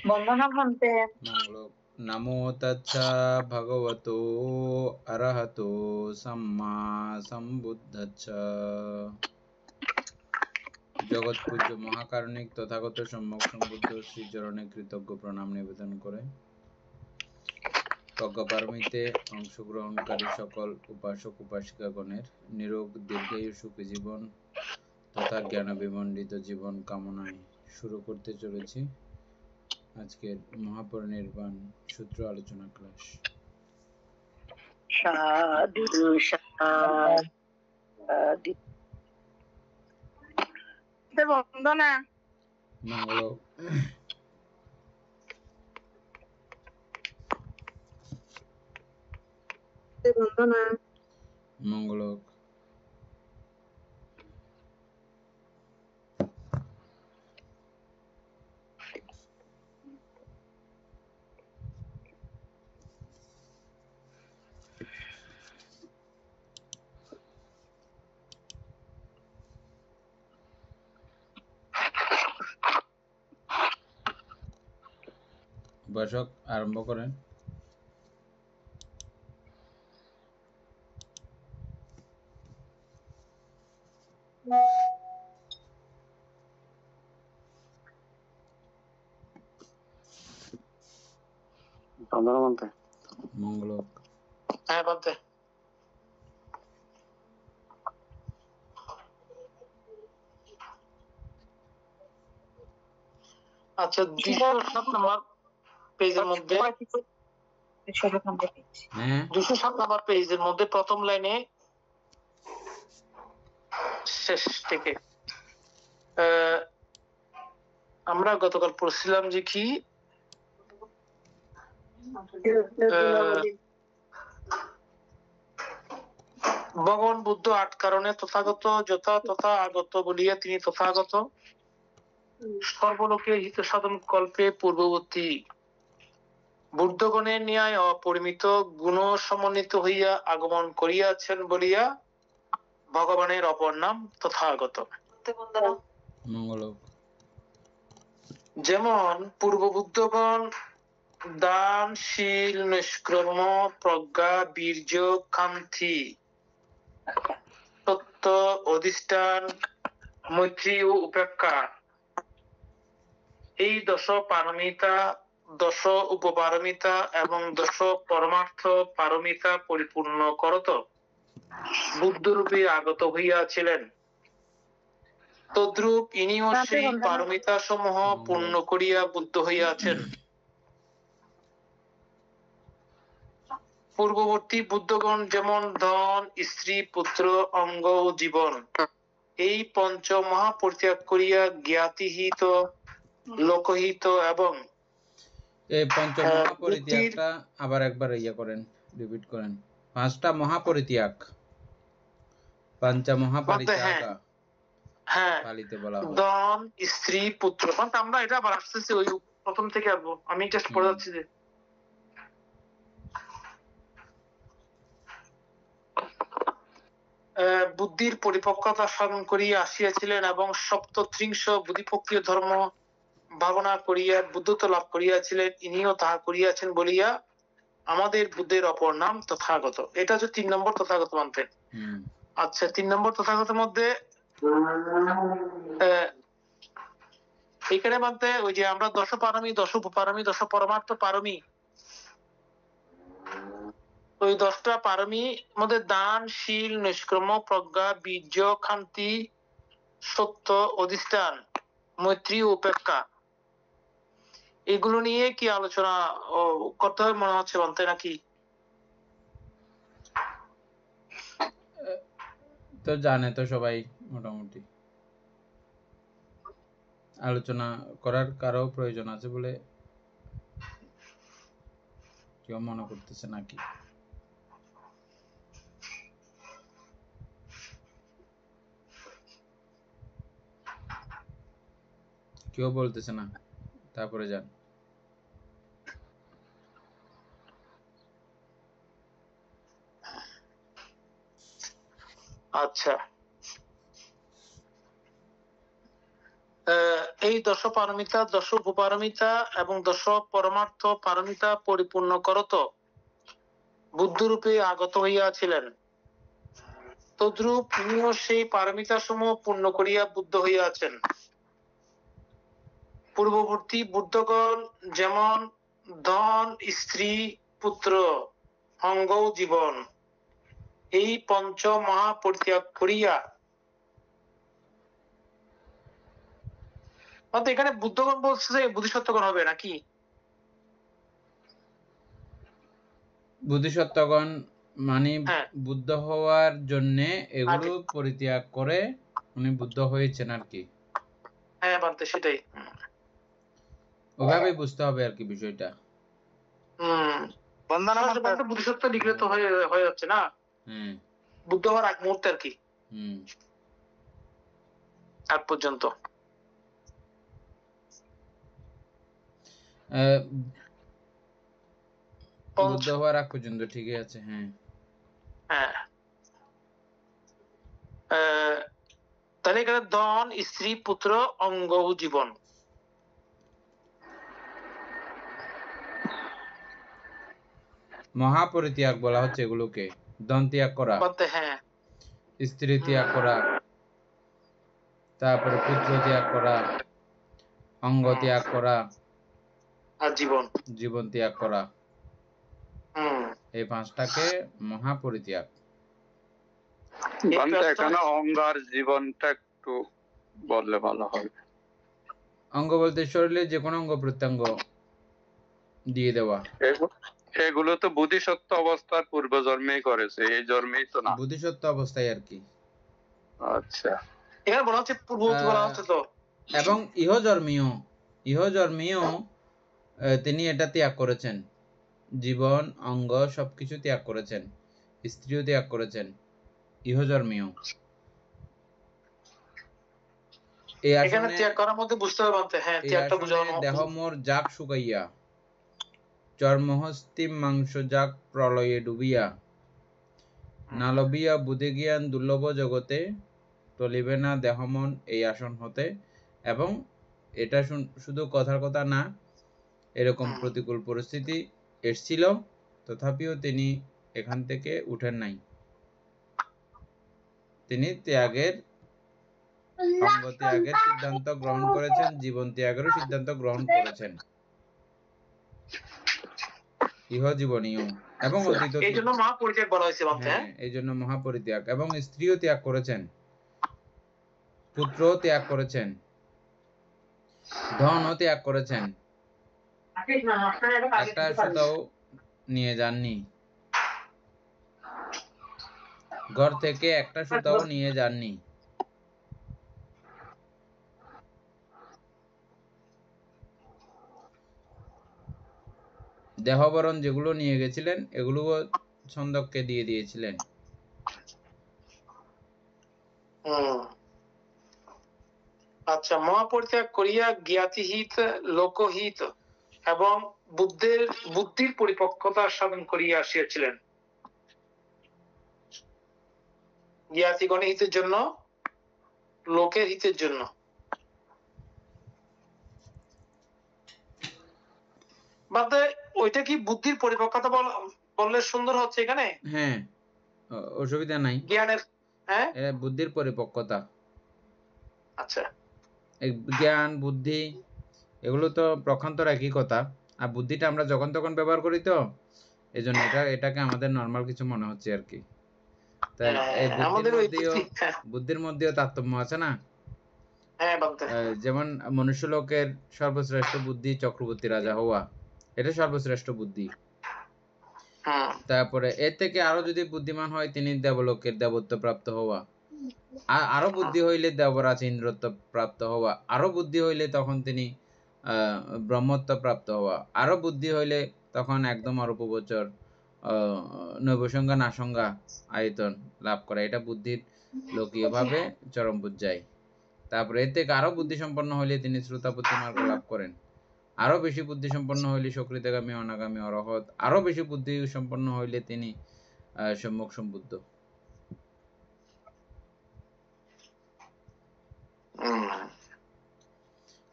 বন্দনা ভান্তে। নমো তচ্ছা ভগবতো অরহতো সম্মা সম্বুদ্ধচ্ছা। জগৎ পূজ্য মহাকারণিক তথাগত সম্যক সম্বুদ্ধ শ্রীচরণে কৃতজ্ঞ প্রণাম নিবেদন করে প্রজ্ঞাপারমিতে অংশগ্রহণকারী সকল উপাসক উপাসিকাগণের নিরোগ দীর্ঘায়ু সুখী জীবন তথা জ্ঞানবিমণ্ডিত জীবন কামনায় শুরু করতে চলেছি আজকের মহাপরিনির্বাণ সূত্র আলোচনা ক্লাস। সাধু সাধু। বন্দনা মঙ্গল বন্দনা মঙ্গল উপাসক আরম্ভ করেন। মঙ্গল হ্যাঁ বলতে। আচ্ছা 207 নম্বর পেজের মধ্যে 207 নম্বর পেজের মধ্যে প্রথম লাইনে শেষ থেকে আমরা গতকাল পড়ছিলাম যে কি ভগবান বুদ্ধ 8 কারণে তথাগত যথা তথা আগত বলিয়া তিনি তথাগত সর্বলোকে হিত সাধন কল্পে পূর্ববর্তী বুদ্ধগণের ন্যায় অপরিমিত গুণ সমন্বিত হইয়া আগমন করিয়াছেন বলিয়া ভগবানের অপর নাম তথাগত। মঙ্গল যেমন পূর্ব বুদ্ধগণ দান শীল নিষ্ক্রম প্রজ্ঞা বীর্য কান্তি সত্য অধিষ্ঠান মৈত্রী ও উপেক্ষা এই দশ পারমিতা দশ উপপারমিতা এবং দশ পরমার্থ পারমিতা পরিপূর্ণ করত বুদ্ধরূপে আগত হইয়াছিলেন। তদ্রূপ ইনিও সেই পারমিতা সমূহ পূর্ণ করিয়া বুদ্ধ হইয়াছেন। পূর্ববর্তী বুদ্ধগণ যেমন ধন স্ত্রী পুত্র অঙ্গ ও জীবন এই পঞ্চ মহাপরিত্যাগ করিয়া জ্ঞাতিহিত লোকহিত এবং এই পঞ্চ মহাপরিত্যাগটা আবার একবার করেন, রিপিট করেন। পাঁচটা মহাপরিত্যাগ, পঞ্চ মহাপরিত্যাগ পালিতে বলা হয়। ধন স্ত্রী পুত্র, আমরা এটা আবার আসতেছি ওই প্রথম থেকে আসবো, আমি জাস্ট পড়ে যাচ্ছি যে বুদ্ধির পরিপক্কতা সাধন করিয়া আসিয়াছিলেন এবং সপ্তত্রিংশ বুদ্ধিপক্ষীয় ধর্ম ভাবনা করিয়া বুদ্ধত্ব লাভ করিয়াছিলেন। ইনিও তাহা করিয়াছেন বলিয়া আমাদের বুদ্ধের অপর নাম তথাগত। এটা হচ্ছে 3 নম্বর তথাগত মানতে। আচ্ছা 3 নম্বর তথাগতের মধ্যে এখানে মানতে ওই যে আমরা দশ পারমী দশ উপপারমী দশ পরমার্থ পারমী, ওই 10টা পারমী মধ্যে দান শীল নিষ্ক্রম প্রজ্ঞা বীর্য খান্তি সত্য অধিষ্ঠান মৈত্রী উপেক্ষা এগুলো নিয়ে কি আলোচনা করতে হবে মনে হচ্ছে বলতে নাকি? তো জানে তো সবাই মোটামুটি, আলোচনা করার কারো প্রয়োজন আছে বলে কেউ মনে করতেছে নাকি? কেউ বলতেছে না, তারপরে যান। আচ্ছা এই দশ পারমিতা, দশ উপপারমিতা এবং দশ পরমার্থ পারমিতা পরিপূর্ণ করত বুদ্ধরূপে আগত হইয়াছিলেন। তদ্রূপ তিনিও সেই পারমিতা সমূহ পূর্ণ করিয়া বুদ্ধ হইয়াছেন। পূর্ববর্তী বুদ্ধগণ যেমন ধন, স্ত্রী, পুত্র, অঙ্গ, জীবন এই পঞ্চ মহা পরিত্যাগ করিয়া, অর্থাৎ এখানে বুদ্ধগণ বলছে যে বোধিসত্ত্বগণ হবে নাকি? বোধিসত্ত্বগণ মানে হ্যাঁ বুদ্ধ হওয়ার জন্য এগুলো আগে। পরিত্যাগ করে উনি বুদ্ধ হয়েছেন আর কি, হ্যাঁ বানতে সেটাই। ওভাবেই বুঝতে হবে আর কি বিষয়টা। হম বোধিসত্ত্ব নিগৃহীত হয়ে যাচ্ছে না হ্যাঁ বুদ্ধ হওয়ার আগ মুহূর্তে আর কি, হুম। আগ পর্যন্ত। বুদ্ধ হওয়ার আগ পর্যন্ত ঠিকই আছে। হ্যাঁ হ্যাঁ তাহলে এখানে ধন, স্ত্রী, পুত্র, অঙ্গ ও জীবন। মহাপরিত্যাগ বলা হচ্ছে এগুলোকে। ধন ত্যাগ করা, বলতে হ্যাঁ স্ত্রী ত্যাগ করা, তারপরে পুত্র ত্যাগ করা, অঙ্গ ত্যাগ করা, আর জীবন জীবন ত্যাগ করা, হম। এই পাঁচটাকে মহাপরিত্যাগ। এখানে অঙ্গ আর জীবনটা একটু বললে ভালো হবে। অঙ্গ বলতে শরীরে যে কোনো অঙ্গ প্রত্যঙ্গ দিয়ে দেওয়া। এগুলো তো বোধিসত্ত্ব অবস্থার পূর্ব জন্মেই করেছে, এই জন্মেই তো না। বোধিসত্ত্ব অবস্থায় আর কি। আচ্ছা, এখানে বলা হচ্ছে পূর্ববর্তী বলা হচ্ছে তো। এবং ইহজন্মীয় তিনি এটা ত্যাগ করেছেন, জীবন, অঙ্গ সবকিছু ত্যাগ করেছেন, স্ত্রীও ত্যাগ করেছেন, ইহজন্মীয়। এই এখানে ত্যাগ করার মধ্যে বুঝতে হবে বলতে হ্যাঁ ত্যাগটা বুঝানো। দেহ মোর যাক শুকাইয়া, চর্মহস্তিম মাংস যাক প্রলয়ে ডুবিয়া, না লবিয়া বুদ্ধি জ্ঞান দুর্লভ জগতে, টলিবে না দেহ মন এই আসন হতে। এবং এটা শুধু কথার কথা না, এরকম প্রতিকূল পরিস্থিতি এসেছিল, তথাপিও তিনি এখান থেকে উঠেন নাই। তিনি অঙ্গ ত্যাগের সিদ্ধান্ত গ্রহণ করেছেন, জীবন ত্যাগেরও সিদ্ধান্ত গ্রহণ করেছেন, ইহজীবনীয় এবং অতীত। এই জন্য মহাপরিত্যাগ বলা হয়েছে বলতে। হ্যাঁ, এই জন্য মহাপরিত্যাগ। এবং স্ত্রীও ত্যাগ করেছেন, পুত্রও ত্যাগ করেছেন, ধনও ত্যাগ করেছেন, একটা সুতাও নিয়ে যাননি, ঘর থেকে একটা সুতাও নিয়ে যাননি। দেহবরণ যেগুলো নিয়ে গেছিলেন এগুলো ছন্দককে দিয়ে দিয়েছিলেন। আচ্ছা, মহাপরিত্যাগ করিয়া জ্ঞাতিহিত, লোকহিত এবং বুদ্ধির পরিপক্কতা সাধন করিয়া আসিয়াছিলেন। জ্ঞাতিগণের হিতের জন্য, লোকের হিতের জন্য। বাদে ওইটা কি বুদ্ধির পরিপক্কতা বললে সুন্দর হচ্ছে এখানে? হ্যাঁ, অসুবিধা নাই। জ্ঞানের, হ্যাঁ বুদ্ধির পরিপক্কতা। আচ্ছা, জ্ঞান, বুদ্ধি এগুলো তো প্রখান্তর একই কথা। আর বুদ্ধিটা আমরা যখন তখন ব্যবহার করি, তো এই জন্য এটাকে আমাদের নর্মাল কিছু মনে হচ্ছে আর কি। তাই এই বুদ্ধির মধ্যেও তারতম্য আছে না? যেমন মনুষ্য লোকের সর্বশ্রেষ্ঠ বুদ্ধি চক্রবর্তী রাজা হওয়া, এটা সর্বশ্রেষ্ঠ বুদ্ধি। তারপরে এর থেকে আরো যদি বুদ্ধিমান হয় তিনি দেবলোকের দেবত্ব প্রাপ্ত হওয়া, আরো বুদ্ধি হইলে দেবরাজ ইন্দ্রত্ব প্রাপ্ত হওয়া, আরো বুদ্ধি হইলে তখন তিনি ব্রহ্মত্ব প্রাপ্ত হওয়া, আরো বুদ্ধি হইলে তখন একদম অরূপগোচর নৈবসংজ্ঞা নাসংজ্ঞা আয়তন লাভ করা। এটা বুদ্ধির লোকীয় ভাবে চরম পর্যায়। তারপরে এর থেকে আরো বুদ্ধি সম্পন্ন হইলে তিনি শ্রোতাপত্তি মার্গ লাভ করেন, আরো বেশি বুদ্ধি সম্পন্ন হইলে সকৃতগামী, অনাগামী, অরহত, আরো বেশি বুদ্ধি সম্পন্ন হইলে তিনি সম্যক সম্বুদ্ধ।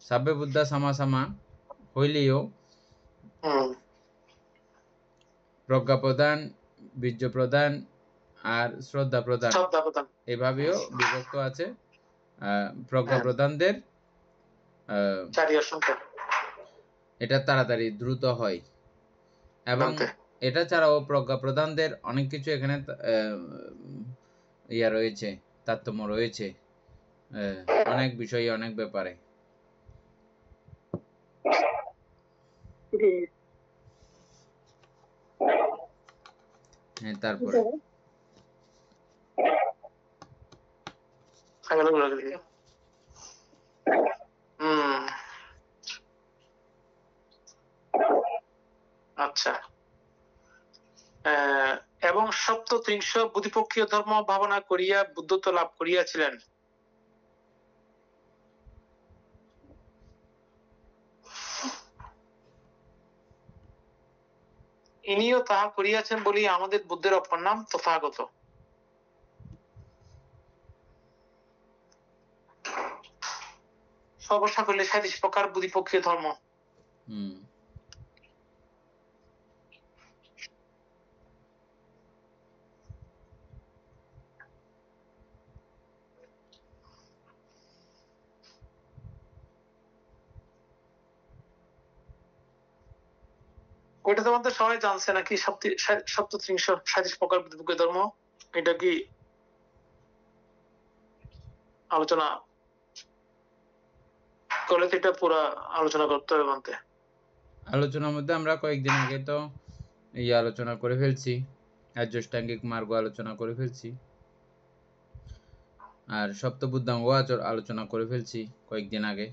সাব্বে বুদ্ধা সামা হইলেও হুম প্রজ্ঞা প্রদান, বীর্য প্রদান আর শ্রদ্ধা প্রদান শ্রদ্ধা প্রদান এভাবেও বিভক্ত আছে। প্রজ্ঞা প্রদানদের চারিয়া সংখ্যা এটা তাড়াতাড়ি দ্রুত হয় এবং জানতে এটা ছাড়াও প্রজ্ঞা প্রদানদের অনেক কিছু এখানে ইয়া রয়েছে, তারতম্য রয়েছে অনেক বিষয়ে, অনেক ব্যাপারে। হ্যাঁ, তারপরে আচ্ছা এবং সপ্তত্রিংশ বুদ্ধিপক্ষীয় ধর্ম ভাবনা করিয়া বুদ্ধত্ব লাভ করিয়াছিলেন। ইনিও তাহা করিয়াছেন বলিয়া আমাদের বুদ্ধের অপর নাম তথাগত। সর্বসাকল্যে 37 প্রকার বুদ্ধিপক্ষীয় ধর্ম। ওইটা তো আমাদের সবাই জানছে নাকি, সপ্তত্রিংশ 37 প্রকার বুদ্ধিপক্ষীয় ধর্ম, এটা কি আলোচনা করলে তো এটা পুরা আলোচনা করতে হবে মানতে। আলোচনার মধ্যে আমরা কয়েকদিন আগে তো এই আলোচনা করে ফেলছি, আর্যষ্টাঙ্গিক মার্গ আলোচনা করে ফেলছি, আর সপ্তবুদ্ধাঙ্গ আলোচনা করে ফেলছি কয়েকদিন আগে।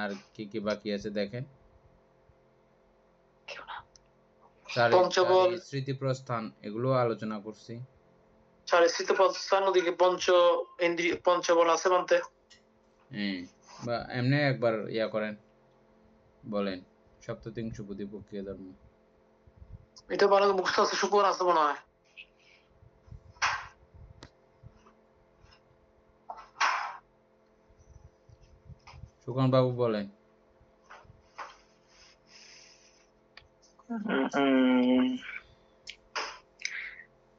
আর কি কি বাকি আছে দেখেন। পঞ্চবল, স্মৃতি প্রস্থান এগুলো আলোচনা করছি। স্মৃতি প্রস্থান, ওদিকে ইন্দ্রিয় পঞ্চবল আছে মানতে। বা এমনি একবার ইয়া করেন, বলেন সপ্তত্রিংশ বুদ্ধিপক্ষীয় ধর্ম। এটা ভালো মুখস্থ আছে, সুপর আছে মনে হয়। সুকন বাবু বলেন।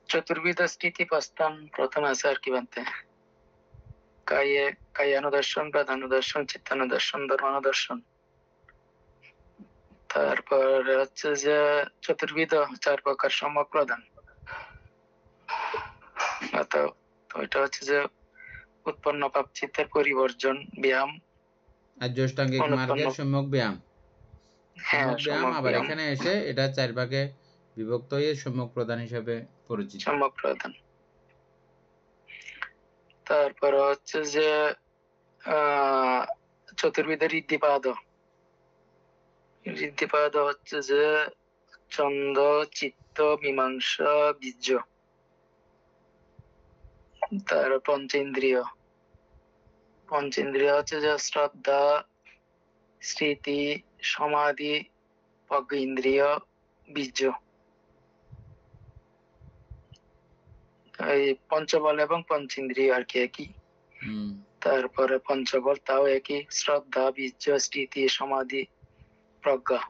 চতুর্বিধ স্থিতি প্রস্থান প্রথম আছে আর কি বানতে, কায়ানুদর্শন, প্রাধানুদর্শন, চিত্তানুদর্শন, ধর্মানুদর্শন। তারপরে হচ্ছে যে চতুর্বিধ 4 প্রকার সম্যক প্রদান, ওইটা হচ্ছে যে উৎপন্ন পাপ চিত্তের পরিবর্জন, ব্যায়াম, আর্যষ্টাঙ্গিক মার্গের সম্যক ব্যায়াম। সম্যক ব্যায়াম আবার ব্যায়াম। এখানে এসে এটা 4 ভাগে বিভক্ত হয়ে সম্যক প্রদান হিসেবে পরিচিত। সম্যক প্রদান। তারপর হচ্ছে যে চতুর্বিধের ঋদ্ধিপাদ হচ্ছে যে ছন্দ, চিত্ত, মীমাংসা, বীর্য। তার পঞ্চেন্দ্রিয় হচ্ছে যে শ্রদ্ধা, স্মৃতি, সমাধি, প্রজ্ঞা ইন্দ্রিয়, বীর্য। এই পঞ্চবল এবং পঞ্চেন্দ্রিয় আর কি একই। তারপরে পঞ্চবল তাও একই, শ্রদ্ধা, বীর্য, স্মৃতি, সমাধি, প্রজ্ঞা।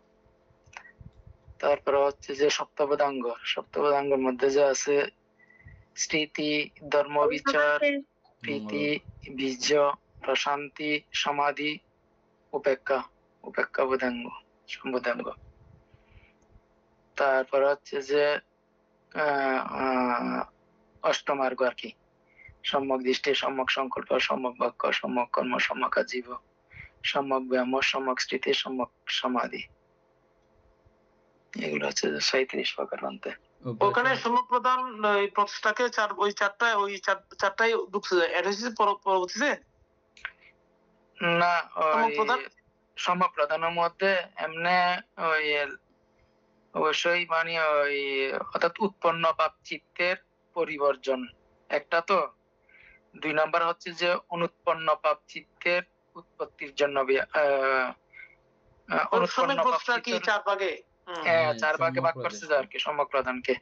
তারপরে হচ্ছে যে সপ্তপদাঙ্গের মধ্যে যে আছে স্মৃতি, ধর্ম বিচার, প্রীতি, বীর্য, প্রশান্তি, সমাধি, উপেক্ষা বোধাঙ্গ। তারপর হচ্ছে যে অষ্টমার্গ আর কি, সম্যক দৃষ্টি, সম্যক সংকল্প, সম্যক বাক্য, সম্যক কর্ম, সম্যক আজীব, সম্যক ব্যায়াম, সম্যক স্মৃতি, সম্যক সমাধি। এগুলো হচ্ছে 37 প্রকার মানতে। ওখানে সম্যক প্রদান ওই প্রচেষ্টাকে ওই চারটাই ঢুকছে যায়, এটা হচ্ছে পরবর্তীতে না, সম্যক প্রদানের মধ্যে এমনি ওই অবশ্যই মানে ওই অর্থাৎ উৎপন্ন পাপ চিত্তের পরিবর্জন একটা, তো 2 নাম্বার হচ্ছে যে অনুৎপন্ন পাপ চিত্তের উৎপত্তির জন্য অনুৎপন্ন পাপ চিত্তের 4 ভাগে 4 ভাগে ভাগ করছে আর কি সম্যক প্রদানকে।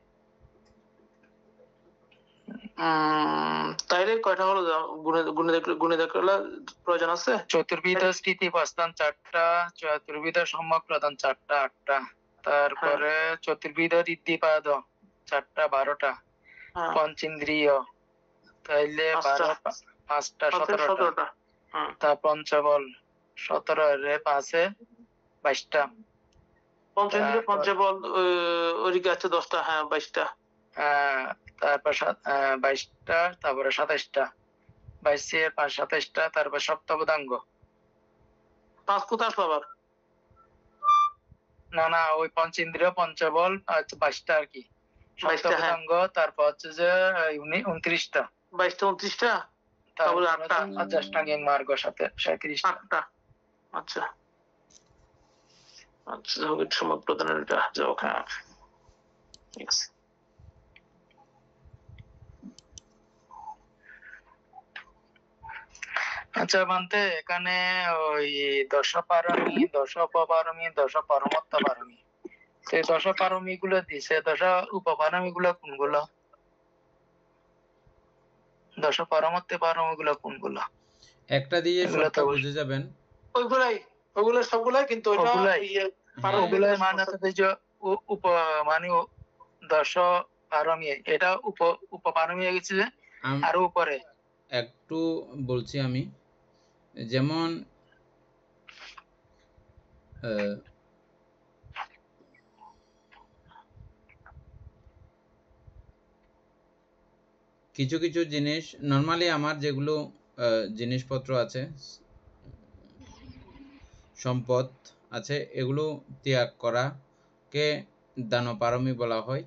তাইলে কয়টা হলো? গুণে দেখলে প্রয়োজন আছে। চতুর্বিধ স্থিতি প্রস্থান 4টা, চতুর্বিধ সম্যক প্রদান 4টা 8টা, তারপরে চতুর্বিধ ঋদ্ধিপাদ 4টা 12টা, হ্যাঁ, পঞ্চেন্দ্রিয় তাইলে 5টা, 5টা 17টা, 17টা। তা পঞ্চবল 17 রে 5-এ 22টা, পঞ্চেন্দ্রিয়, তারপর- পঞ্চবল, ওইদিকে আছে 10টা। হ্যাঁ, 22টা। তারপর 22টা, তারপরে 27টা, 22-এর 5 27টা, তারপর সপ্তপদাঙ্গ। 5 কোথায় আসলো আবার? না ওই পঞ্চেন্দ্রিয় পঞ্চবল 22টা আর কি, 22টা, হ্যাঁ। সপ্তপদাঙ্গ, তারপর হচ্ছে যে 29টা, 22টা 29টা, তারপরে তারপরে 8টা। অষ্টাঙ্গিক মার্গ 37টা। 8টা। আচ্ছা আচ্ছা, যোগের সময় প্রদানের এটা যোগ। হ্যাঁ, ঠিক আছে। আচ্ছা বান্তে, এখানে ওই দশ পারমী, দশ উপপারমী, দশ পরমত্ত পারমী, সেই দশ পারমী গুলো দিছে, দশ উপপারমী গুলো কোনগুলো? দশ পরমত্ত পারমী গুলো কোনগুলো? একটা দিয়ে এগুলো সবটা তো বুঝে যাবেন। ওইগুলো সবগুলাই, কিন্তু ওইটা ওগুলাই? পারমিতা ওগুলো দশ মানে হচ্ছে যে উপ মানে দশ পারমী, এটা উপপারমী হয়ে গেছে যে আরো উপরে। একটু বলছি আমি, যেমন কিছু কিছু জিনিস নর্মালি আমার যেগুলো জিনিসপত্র আছে, সম্পদ আছে, এগুলো ত্যাগ করাকে দানপারমী বলা হয়।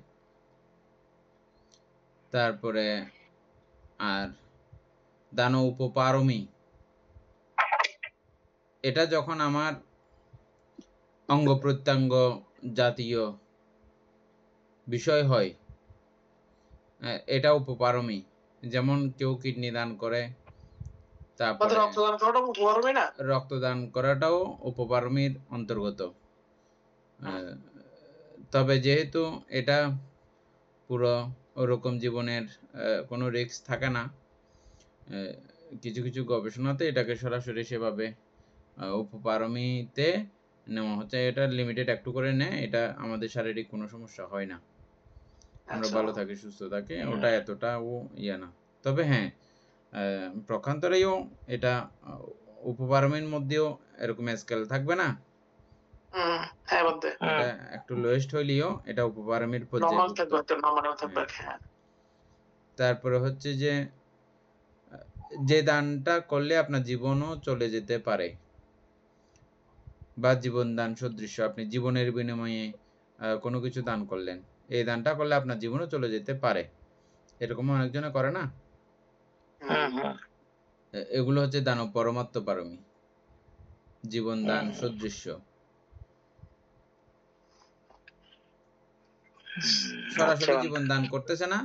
তারপরে আর দান উপপারমী, এটা যখন আমার অঙ্গ প্রত্যঙ্গ জাতীয় বিষয় হয়, এটা উপপারমী। যেমন কেউ কিডনি দান করে, তারপরে রক্তদান করাটা উপপারমী না? রক্তদান করাটাও উপপারমীর অন্তর্গত। তবে যেহেতু এটা পুরো ওরকম জীবনের কোনো রিস্ক থাকে না, কিছু কিছু গবেষণাতে এটাকে সরাসরি সেভাবে উপপারমীতে নেওয়া হচ্ছে। এটা লিমিটেড একটু করে নেয়, এটা আমাদের শারীরিক কোনো সমস্যা হয় না, আমরা ভালো থাকি, সুস্থ থাকি, ওটা এতটাও ইয়া না। তবে হ্যাঁ, প্রখান্তরেও এটা উপপারমীর মধ্যেও এরকম স্কেল থাকবে না, এটা একটু লোয়েস্ট হইলেও এটা উপপারমীর পর্যায়ে। তারপরে হচ্ছে যে যে দানটা করলে আপনার জীবনও চলে যেতে পারে, বা জীবন দান সদৃশ্য, আপনি জীবনের বিনিময়ে কোনো কিছু দান করলেন, এই দানটা করলে আপনার জীবনও চলে যেতে পারে, এরকম অনেকজনে করে না। এগুলো হচ্ছে দান পরমাত্ম পারমী, জীবন দান সদৃশ্য। সরাসরি জীবন দান করতেছে না,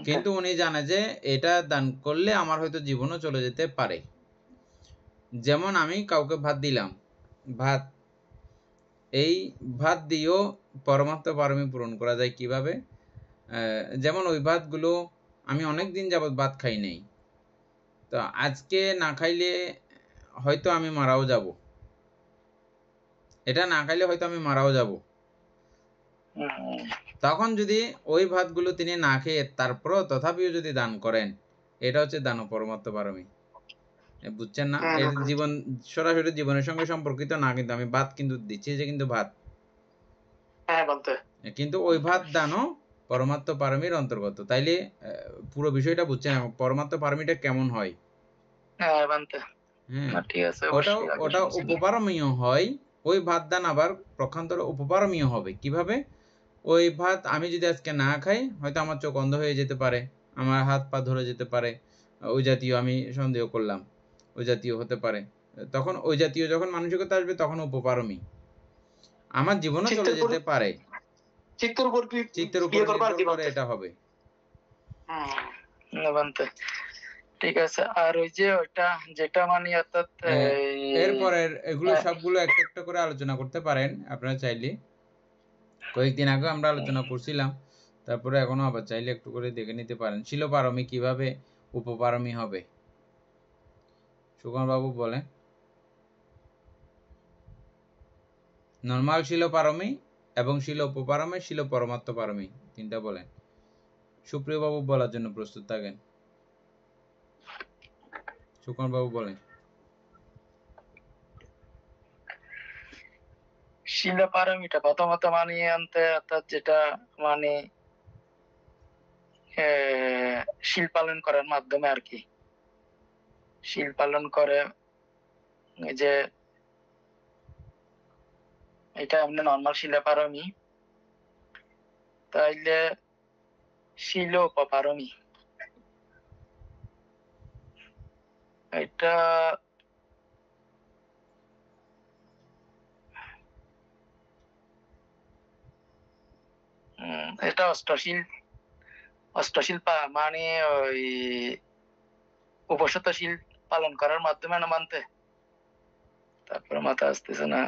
কিন্তু উনি জানে যে এটা দান করলে আমার হয়তো জীবনও চলে যেতে পারে। যেমন আমি কাউকে ভাত দিলাম, ভাত, এই ভাত দিয়েও পরমাত্ম পারমী পূরণ করা যায় কিভাবে? যেমন ওই ভাতগুলো আমি অনেক দিন যাবত ভাত খাই নাই, তো আজকে না খাইলে হয়তো আমি মারাও যাব, এটা না খাইলে হয়তো আমি মারাও যাব। তখন যদি ওই ভাতগুলো তিনি না খেয়ে তারপরও তথাপিও যদি দান করেন, এটা হচ্ছে দান পরমাত্ম পারমী। বুঝছেন না? এর জীবন সরাসরি জীবনের সঙ্গে সম্পর্কিত না, কিন্তু আমি ভাত কিন্তু দিচ্ছি, যে কিন্তু ভাত, কিন্তু ওই ভাত দানও পরমাত্ম পারমীর অন্তর্গত। তাইলে পুরো বিষয়টা বুঝছেন পরমাত্ম পারমীটা কেমন হয়? ওটা উপপারমীয় হয়। ওই ভাত দান আবার প্রখান্তর উপপারমীয় হবে কিভাবে? ওই ভাত আমি যদি আজকে না খাই, হয়তো আমার চোখ অন্ধ হয়ে যেতে পারে, আমার হাত পা ধরে যেতে পারে, ওই জাতীয়, আমি সন্দেহ করলাম ওই জাতীয় হতে পারে। তখন ওই জাতীয় যখন মানসিকতা আসবে, তখন উপপারমী, আমার জীবনও চলে যেতে পারে, চিত্তের উপর নির্ভর করে এটা হবে। ঠিক আছে। আর ওই যে ওইটা যেটা মানে অর্থাৎ এরপরের এগুলো সবগুলো একটা একটা করে আলোচনা করতে পারেন আপনারা চাইলে। কয়েকদিন আগে আমরা আলোচনা করছিলাম তারপরে এখনো আবার চাইলে একটু করে দেখে নিতে পারেন শিলপারমি কিভাবে উপপারমি হবে। সুকুমার বাবু বলেন। নর্মাল শিলপারমি এবং শিল উপপারমি, শিল পরমাত্ম পারমি, তিনটা বলেন। সুপ্রিয় বাবু বলার জন্য প্রস্তুত থাকেন। সুকুমার বাবু বলেন। শিলপারমিটা প্রথমত মানিয়ে আনতে, অর্থাৎ যেটা মানে শিল পালন করার মাধ্যমে আর কি, শিল পালন করে এই যে এটা এমনি নর্মাল শিলপারমি, তাইলে শিল উপপারমি এটা এটা অষ্টশীল, অষ্টশীল মানে ওই উপশতশীল পালন করার মাধ্যমে না মানতে, তারপরে মাথা আসতেছে না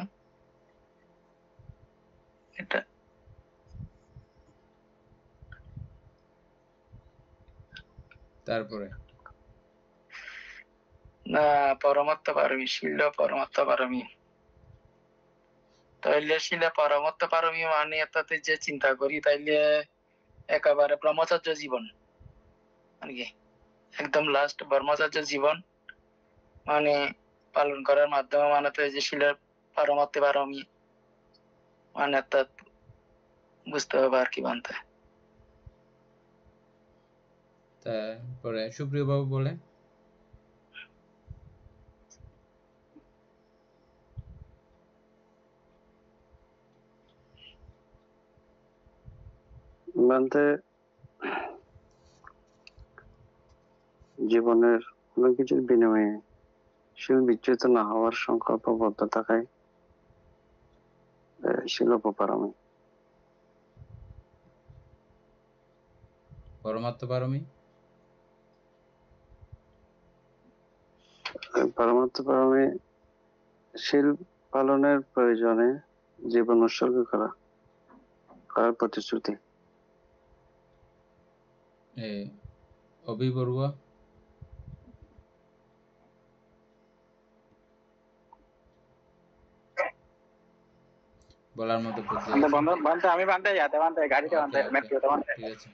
এটা। তারপরে না পরমাত্ম পারমি, শিল পরমাত্ম পারমি, তাইলে শিলা পরমাত্ম পারমি মানে তাতে যে চিন্তা করি তাইলে একেবারে ব্রহ্মচর্য জীবন মানে কি একদম লাস্ট ব্রহ্মচর্য জীবন মানে পালন করার মাধ্যমে মানে তো এই যে শিলার পরমাত্ম পারমি মানে অর্থাৎ বুঝতে হবে আর কি মানতে। তারপরে সুপ্রিয় বাবু বলেন। বলতে জীবনের কোনো কিছুর বিনিময়ে শিল বিচ্যুত না হওয়ার সংকল্পবদ্ধ থাকায় শিল উপপারমি। পরমাত্ম পারমি, পরমাত্ম পারমি শিল পালনের প্রয়োজনে জীবন উৎসর্গ করার প্রতিশ্রুতি। অভি বড়ুয়া বলার মতো বুদ্ধি আছে? আমি বানতে গাড়িতে ওকে, ওকে, ঠিক আছে।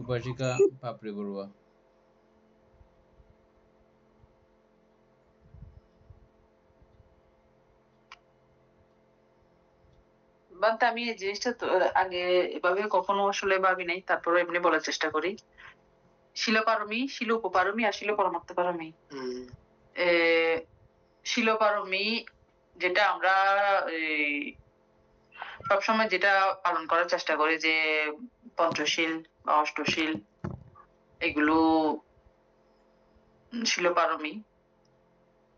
উপাসিকা পাপড়ি বড়ুয়া। বাট আমি এই জিনিসটা তো আগে এভাবে কখনো আসলে ভাবি নাই, তারপরে এমনি বলার চেষ্টা করি। শিলপারমি, শিল উপপারমি আর শিল পরমাত্ম পারমি। শিলপারমি যেটা আমরা সবসময় যেটা পালন করার চেষ্টা করি যে পঞ্চশীল বা অষ্টশীল, এগুলো শিলপারমি।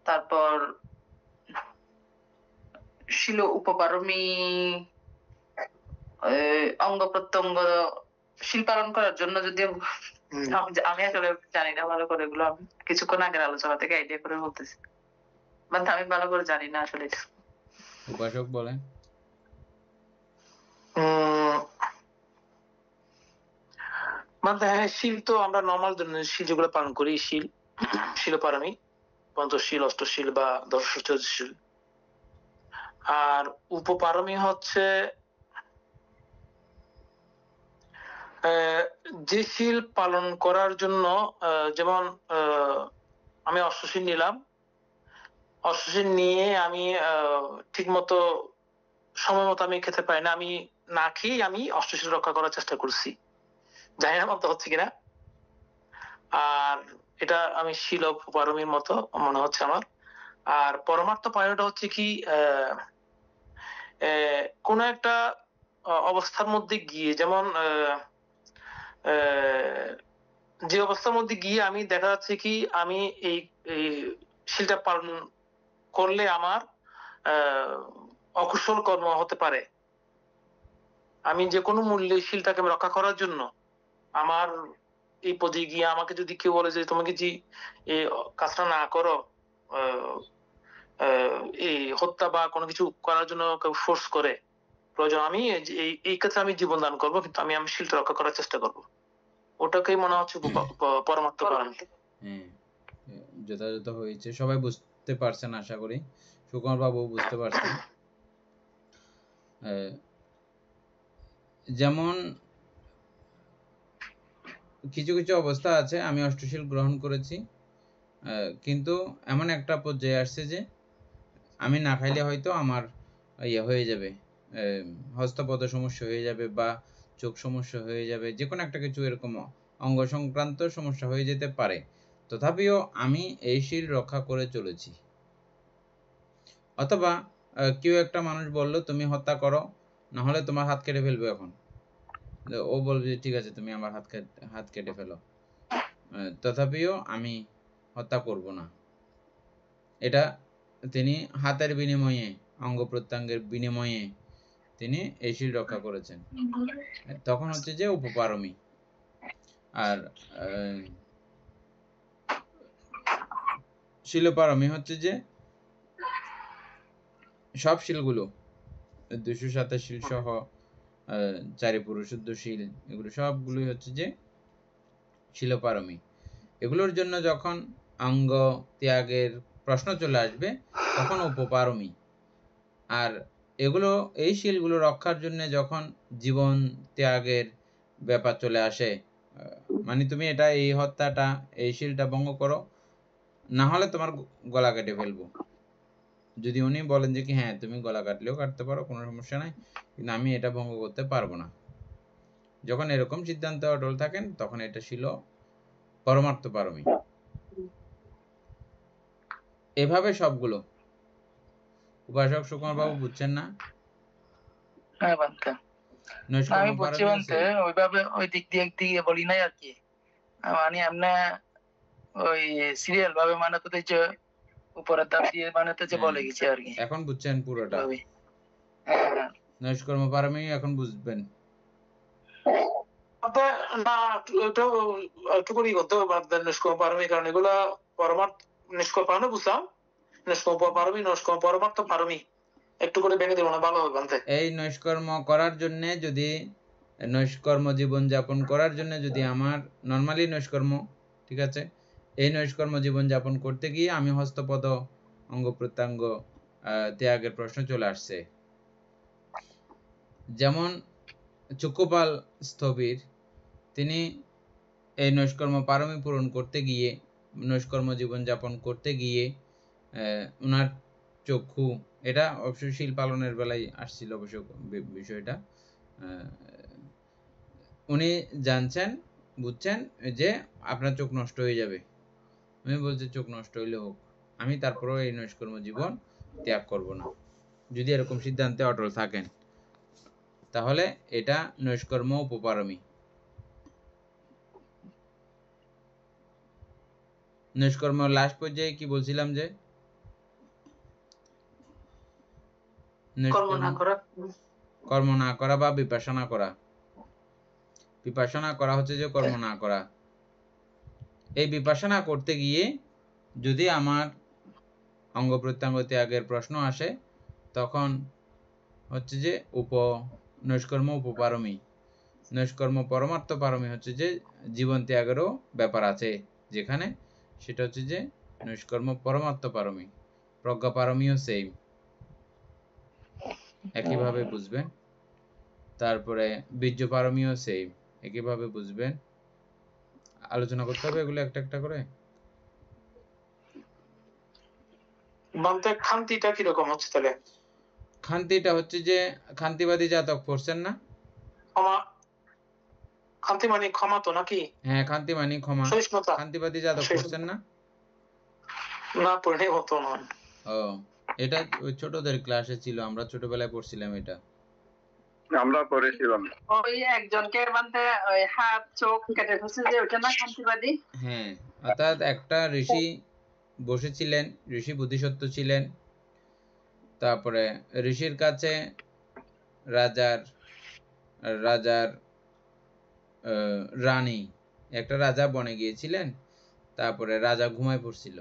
তারপর শিল উপপারমি অঙ্গ প্রত্যঙ্গ শিল পালন করার জন্য, যদি আমি আসলে জানি না ভালো করে, এগুলো আমি কিছুক্ষণ আগের আলোচনা থেকে আইডিয়া করে বলতেছি, মানে আমি ভালো করে জানি না আসলে। উপাসক বলেন। মানে হ্যাঁ, শিল তো আমরা নর্মাল শিল যেগুলো পালন করি, শিল শিলপারমি, পঞ্চশীল, অষ্টশীল বা দশশীল। আর উপপারমি হচ্ছে যে শিল পালন করার জন্য, যেমন আমি অষ্টশীল নিলাম, অষ্টশীল নিয়ে আমি ঠিক মতো সময় মতো আমি খেতে পারি না, আমি না খেয়ে আমি অষ্টশীল রক্ষা করার চেষ্টা করছি, জানি না মতো হচ্ছে কিনা। আর এটা আমি শিল পারমির মতো মনে হচ্ছে আমার। আর পরমার্থ পায়নটা হচ্ছে কি কোন একটা অবস্থার মধ্যে গিয়ে, যেমন যে অবস্থার মধ্যে গিয়ে আমি দেখা যাচ্ছে কি আমি এই শিলটা পালন করলে আমার অকুশল কর্ম হতে পারে, আমি যে কোনো মূল্যে শিলটাকে রক্ষা করার জন্য আমার এই পদে গিয়ে আমাকে যদি কেউ বলে যে তোমাকে যে এই কাজটা না করো, এই হত্যা বা কোনো কিছু করার জন্য কেউ ফোর্স করে, প্রয়োজন আমি এই ক্ষেত্রে আমি জীবন দান করবো, কিন্তু আমি শিলটা রক্ষা করার চেষ্টা করবো। ওটাকেই মনে হচ্ছে পরমাত্ম কারণ। হ্যাঁ, যথাযথ হয়েছে, সবাই বুঝতে পারছেন আশা করি, সুকুমার বাবু বুঝতে পারছেন। যেমন কিছু কিছু অবস্থা আছে আমি অষ্টশীল গ্রহণ করেছি, কিন্তু এমন একটা পর্যায়ে আসছে যে আমি না খাইলে হয়তো আমার ইয়ে হয়ে যাবে, হস্তপদ সমস্যা হয়ে যাবে বা চোখ সমস্যা হয়ে যাবে, যে কোনো একটা কিছু এরকম অঙ্গ সংক্রান্ত সমস্যা হয়ে যেতে পারে, তথাপিও আমি এই শিল রক্ষা করে চলেছি। অথবা কেউ একটা মানুষ বলল তুমি হত্যা করো, না হলে তোমার হাত কেটে ফেলবে, এখন ও বলবে যে ঠিক আছে তুমি আমার হাত কেটে ফেলো, তথাপিও আমি হত্যা করব না। এটা তিনি হাতের বিনিময়ে, অঙ্গ প্রত্যঙ্গের বিনিময়ে তিনি এই শিল রক্ষা করেছেন, তখন হচ্ছে যে উপপারমী। আর শিলপারমী হচ্ছে যে সব শিলগুলো 227 শিল সহ 4 পুরুষোদ্ধ শিল, এগুলো সবগুলোই হচ্ছে যে শিলপারমী। এগুলোর জন্য যখন অঙ্গ ত্যাগের প্রশ্ন চলে আসবে তখন উপপারমী। আর এগুলো, এই শিলগুলো রক্ষার জন্য যখন জীবন ত্যাগের ব্যাপার চলে আসে, মানে তুমি এটা এই হত্যাটা এই শিলটা ভঙ্গ করো, না হলে তোমার গলা কেটে ফেলবো, যদি উনি বলেন যে কি হ্যাঁ তুমি গলা কাটলেও কাটতে পারো, কোনো সমস্যা নাই, কিন্তু আমি এটা ভঙ্গ করতে পারবো না, যখন এরকম সিদ্ধান্ত অটল থাকেন তখন এটা ছিল পরমার্থ পারমী। এভাবে সবগুলো। উপাসক সুকুমার বাবু বুঝছেন না? হ্যাঁ বান্তে, আমি বুঝছি বান্তে, ওইভাবে ওই দিক দিয়ে বলি নাই আর কি, মানে এমনি ওই সিরিয়াল ভাবে মানে তো যে উপরের দাব দিয়ে মানে তো যে বলে গেছি আর কি। এখন বুঝছেন পুরোটা? হ্যাঁ, নৈষ্কর্ম পারমী এখন বুঝবেন। না একটুকুনি করতে হবে নিষ্কর্ম পারমী, কারণ এগুলা পরমার্থ নিষ্কর্ম পারমী বুঝলাম, নিষ্কর্ম পারমী নৈষ্কর্ম পরমার্থ পারমী একটু করে ভেঙে দেবো না, ভালো হবে বানতে। এই নৈষ্কর্ম করার জন্য, যদি নৈষ্কর্ম জীবন যাপন করার জন্য যদি আমার নর্মালি নৈষ্কর্ম, ঠিক আছে, এই নৈষ্কর্ম জীবন যাপন করতে গিয়ে আমি হস্তপদ অঙ্গ প্রত্যঙ্গ ত্যাগের প্রশ্ন চলে আসছে। যেমন চক্ষুপাল স্থবির, তিনি এই নৈষ্কর্ম পারমী পূরণ করতে গিয়ে, নৈষ্কর্ম জীবন যাপন করতে গিয়ে ওনার চক্ষু, এটা অবশ্যই শিল পালনের বেলায় আসছিল অবশ্য বিষয়টা, উনি জানছেন, বুঝছেন যে আপনার চোখ নষ্ট হয়ে যাবে, উনি বলছে চোখ নষ্ট হইলে হোক, আমি তারপরেও এই নৈষ্কর্ম জীবন ত্যাগ করব না। যদি এরকম সিদ্ধান্তে অটল থাকেন তাহলে এটা নৈষ্কর্ম উপপারমী। নৈষ্কর্ম লাস্ট পর্যায়ে কি বলছিলাম যে কর্ম না করা বা বিপাসনা করা। বিপাসনা করা হচ্ছে যে কর্ম না করা। এই বিপাসনা করতে গিয়ে যদি আমার অঙ্গ প্রত্যঙ্গ ত্যাগের প্রশ্ন আসে তখন হচ্ছে যে নৈষ্কর্ম উপপারমী। নৈষ্কর্ম পরমার্থ পারমী হচ্ছে যে জীবন ত্যাগেরও ব্যাপার আছে যেখানে, সেটা হচ্ছে যে নৈষ্কর্ম পরমার্থ পারমী। প্রজ্ঞা পারমীও সেম, একইভাবে বুঝবেন। তারপরে বীর্য পারমীও সেম, একইভাবে বুঝবেন। আলোচনা করতে হবে এগুলো একটা একটা করে। বান্তে খান্তিটা কিরকম হচ্ছে তাহলে? খান্তিটা হচ্ছে যে খান্তিবাদী জাতক পড়ছেন না? ক্ষমা, খান্তি মানে ক্ষমা তো নাকি? হ্যাঁ, খান্তি মানে ক্ষমা। সহিষ্ণুতা। খান্তিবাদী জাতক পড়ছেন না? না পড়ে হতো না। ও, এটা ওই ছোটদের ক্লাসে ছিল, আমরা ছোটবেলায় পড়ছিলাম এটা। আমরা পড়েছিলাম। ওই একজনকে বানতে ওই হাত চোখ কেটে ফেলছে যে ওটা না খান্তিবাদী? হ্যাঁ, অর্থাৎ একটা ঋষি বসেছিলেন, ঋষি বুদ্ধিসত্ত্ব ছিলেন, তারপরে ঋষির কাছে রাজার রানী, একটা রাজা বনে গিয়েছিলেন, তারপরে রাজা ঘুমায় পড়ছিল।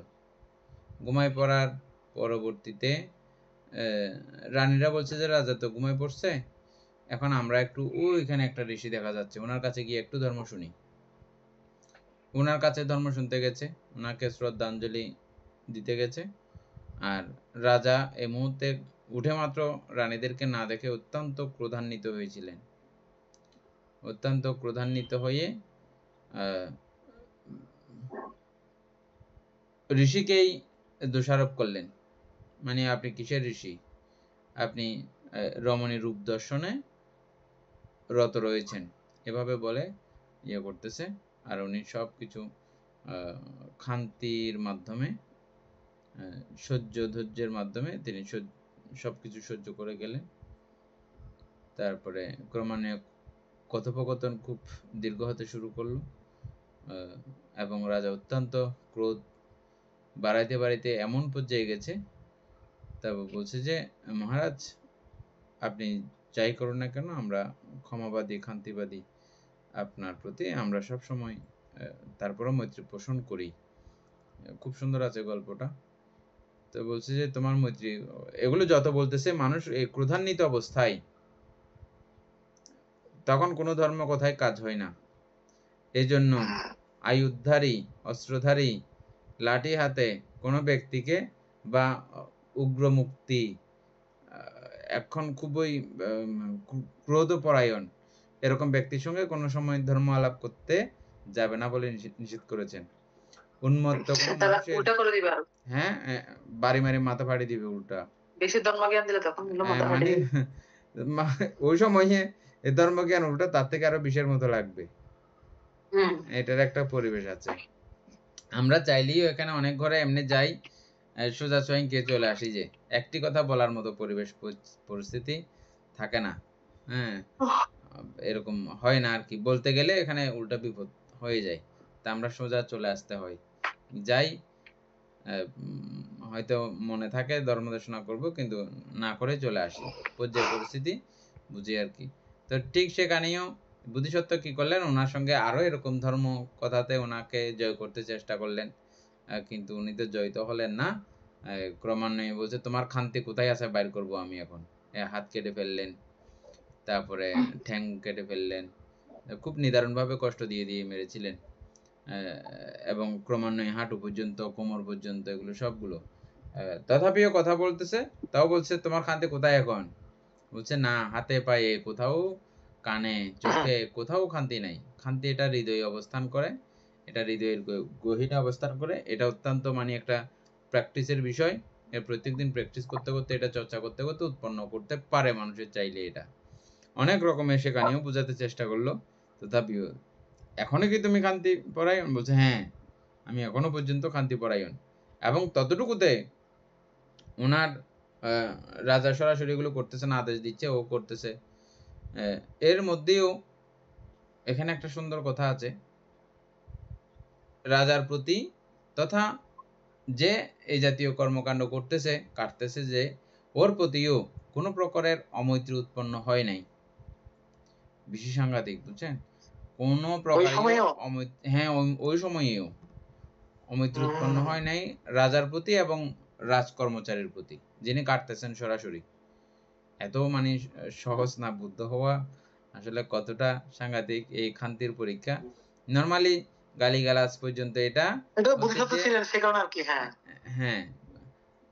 ঘুমায় পড়ার পরবর্তীতে রানীরা বলছে যে রাজা তো ঘুমায় পড়ছে, এখন আমরা একটু ওইখানে একটা ঋষি দেখা যাচ্ছে, ওনার কাছে গিয়ে একটু ধর্ম শুনি। ওনার কাছে ধর্ম শুনতে গেছে, ওনাকে শ্রদ্ধাঞ্জলি দিতে গেছে। আর রাজা এই মুহূর্তে উঠে মাত্র রানীদেরকে না দেখে অত্যন্ত ক্রোধান্বিত হয়েছিলেন। অত্যন্ত ক্রোধান্বিত হয়ে ঋষিকেই দোষারোপ করলেন, মানে আপনি কিসের ঋষি, আপনি রমণী রূপ দর্শনে রত রয়েছেন, এভাবে বলে ইয়ে করতেছে। আর উনি সব কিছু ক্ষান্তির মাধ্যমে, ধৈর্যের মাধ্যমে তিনি সবকিছু সহ্য করে গেলেন। তারপরে ক্রমান্বয়ে কথোপকথন খুব দীর্ঘ হতে শুরু করলো, এবং রাজা অত্যন্ত ক্রোধ বাড়াইতে বাড়াইতে এমন পর্যায়ে গেছে, তারপর বলছে যে মহারাজ আপনি যাই করুন না কেন, আমরা ক্ষমাবাদী ক্ষান্তিবাদী আপনার প্রতি, আমরা সব সময় তারপরও মৈত্রী পোষণ করি। খুব সুন্দর আছে গল্পটা। তো বলছে যে তোমার মৈত্রী, এগুলো যত বলতেছে মানুষ এই ক্রোধান্বিত অবস্থায়, তখন কোনো ধর্ম কথায় কাজ হয় না। এই জন্য আয়ুধধারী, অস্ত্রধারী, লাঠি হাতে কোনো ব্যক্তিকে বা উগ্রমুক্তি, এখন খুবই ক্রোধপরায়ণ এরকম ব্যক্তির সঙ্গে কোনো সময় ধর্ম আলাপ করতে যাবে না বলে নিষেধ করেছেন। উন্মত্ত কোনো মানুষের, উল্টা করে দিবে, আর হ্যাঁ, বাড়ি মারি মাথা ফাড়ি দিবে উল্টা। বেশি ধর্মজ্ঞান দিলে তখন মাথা ফাটে মানে ওই সময়ে এই ধর্মজ্ঞান উল্টা তার থেকে আরো বিষের মতো লাগবে। এটার একটা পরিবেশ আছে। আমরা চাইলেই এখানে অনেক ঘরে এমনি যাই, সোজা কে চলে আসি, যে একটি কথা বলার মতো পরিবেশ পরিস্থিতি থাকে না। হ্যাঁ, এরকম হয় না আর কি, বলতে গেলে এখানে উল্টা বিপদ হয়ে যায়। তা আমরা সোজা চলে আসতে হয়, যাই হয়তো মনে থাকে ধর্ম দেশনা করব, কিন্তু না করে চলে আসি, পর্যায় পরিস্থিতি বুঝি আর কি। তো ঠিক সেখানেও বোধিসত্ত্ব কি করলেন, ওনার সঙ্গে আরো এরকম ধর্ম কথাতে ওনাকে জয় করতে চেষ্টা করলেন, কিন্তু উনি তো জয় তো হলেন না। ক্রমান্বয়ে বলছে তোমার খান্তি কোথায় আছে, বাইর করব আমি এখন। হাত কেটে ফেললেন, তারপরে ঠ্যাং কেটে ফেললেন, খুব নিদারুণ ভাবে কষ্ট দিয়ে দিয়ে মেরেছিলেন, এবং ক্রমান্বয়ে হাঁটু পর্যন্ত, কোমর পর্যন্ত, এগুলো সবগুলো। তথাপিও কথা বলতেছে, তাও বলছে তোমার খান্তি কোথায় এখন? বলছে না, হাতে পায়ে কোথাও, কানে চোখে কোথাও খান্তি নাই। খান্তি এটা হৃদয়ে অবস্থান করে, এটা হৃদয়ের গহীনে অবস্থান করে। এটা অত্যন্ত মানে একটা প্র্যাকটিসের বিষয়। প্রত্যেকদিন প্র্যাকটিস করতে করতে, এটা চর্চা করতে করতে উৎপন্ন করতে পারে মানুষের চাইলে। এটা অনেক রকমের সেখানেও বোঝাতে চেষ্টা করলো, তথাপিও এখনো কি তুমি খান্তি পরায়ণ? বলছে হ্যাঁ, আমি এখনো পর্যন্ত খান্তি পরায়ণ। এবং ততটুকুতে ওনার রাজা সরাসরি এগুলো করতেছে না, আদেশ দিচ্ছে, ও করতেছে। এর মধ্যেও এখানে একটা সুন্দর কথা আছে রাজার প্রতি, তথা যে এই জাতীয় কর্মকাণ্ড করতেছে, কাটতেছে, যে ওর প্রতিও কোনো প্রকারের অমৈত্রী উৎপন্ন হয় নাই। বেশি সাংঘাতিক, বুঝছেন? কোনো প্রকার, হ্যাঁ, ওই সময়েও অমৈত্রী উৎপন্ন হয় নাই রাজার প্রতি এবং রাজকর্মচারীর প্রতি, যিনি কাটতেছেন সরাসরি। এত মানে সহজ না বুদ্ধ হওয়া, আসলে কতটা সাংঘাতিক এই খান্তির পরীক্ষা। নরমালি গালিগালাজ পর্যন্ত, এটা হ্যাঁ,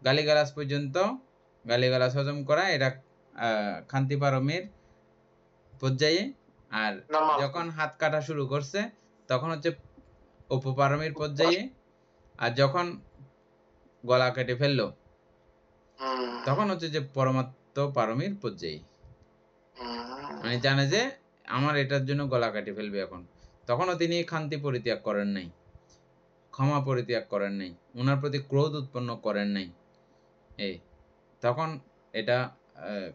গালিগালাজ পর্যন্ত, গালিগালাজ হজম করা, এটা খান্তি পারমের পর্যায়ে। আর যখন হাত কাটা শুরু করছে তখন হচ্ছে উপপারমের পর্যায়ে। আর যখন গলা কেটে ফেললো তখন হচ্ছে যে পরমাত্ম পারমীর পর্যায়ে, মানে জানে যে আমার এটার জন্য গলা কেটে ফেলবে এখন। তখনও তিনি খান্তি পরিত্যাগ করেন নাই, ক্ষমা পরিত্যাগ করেন নাই, ওনার প্রতি ক্রোধ উৎপন্ন করেন নাই। তখন এটা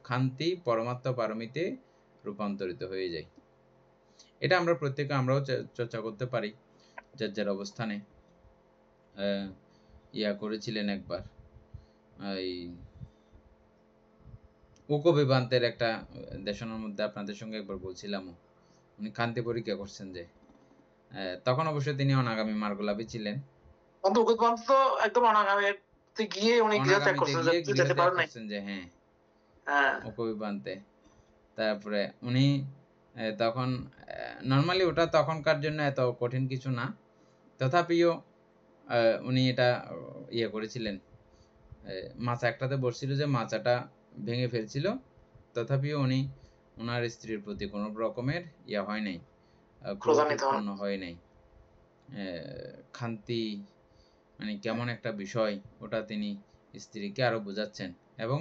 খান্তি পরমাত্ম পারমিতে রূপান্তরিত হয়ে যায়। এটা আমরা প্রত্যেকে, আমরাও চর্চা করতে পারি যার যার অবস্থানে। ইয়া করেছিলেন একবার, এই উকবিবান্তের একটা দেশনের মধ্যে আপনাদের সঙ্গে একবার বলছিলাম, উনি খান্তি পরীক্ষা করছেন, যে তখন অবশ্য তিনি অনাগামী মার্গলাভী ছিলেন। একদম অনাগামীতে গিয়ে উনি গৃহত্যাগ করছেন, যে হ্যাঁ উকবিবান্তে। তারপরে উনি তখন নর্মালি ওটা তখনকার জন্য এত কঠিন কিছু না, তথাপিও উনি এটা ইয়ে করেছিলেন, মাচা একটাতে বসছিল যে মাচাটা ভেঙে ফেলছিল, তথাপিও উনি ওনার স্ত্রীর প্রতি কোনো রকমের ইয়া হয় নাই, ক্রোধ ক্রোধান্বিত হন। উৎপন্ন হয় নাই। খান্তি মানে কেমন একটা বিষয় ওটা তিনি স্ত্রীকে আরো বোঝাচ্ছেন, এবং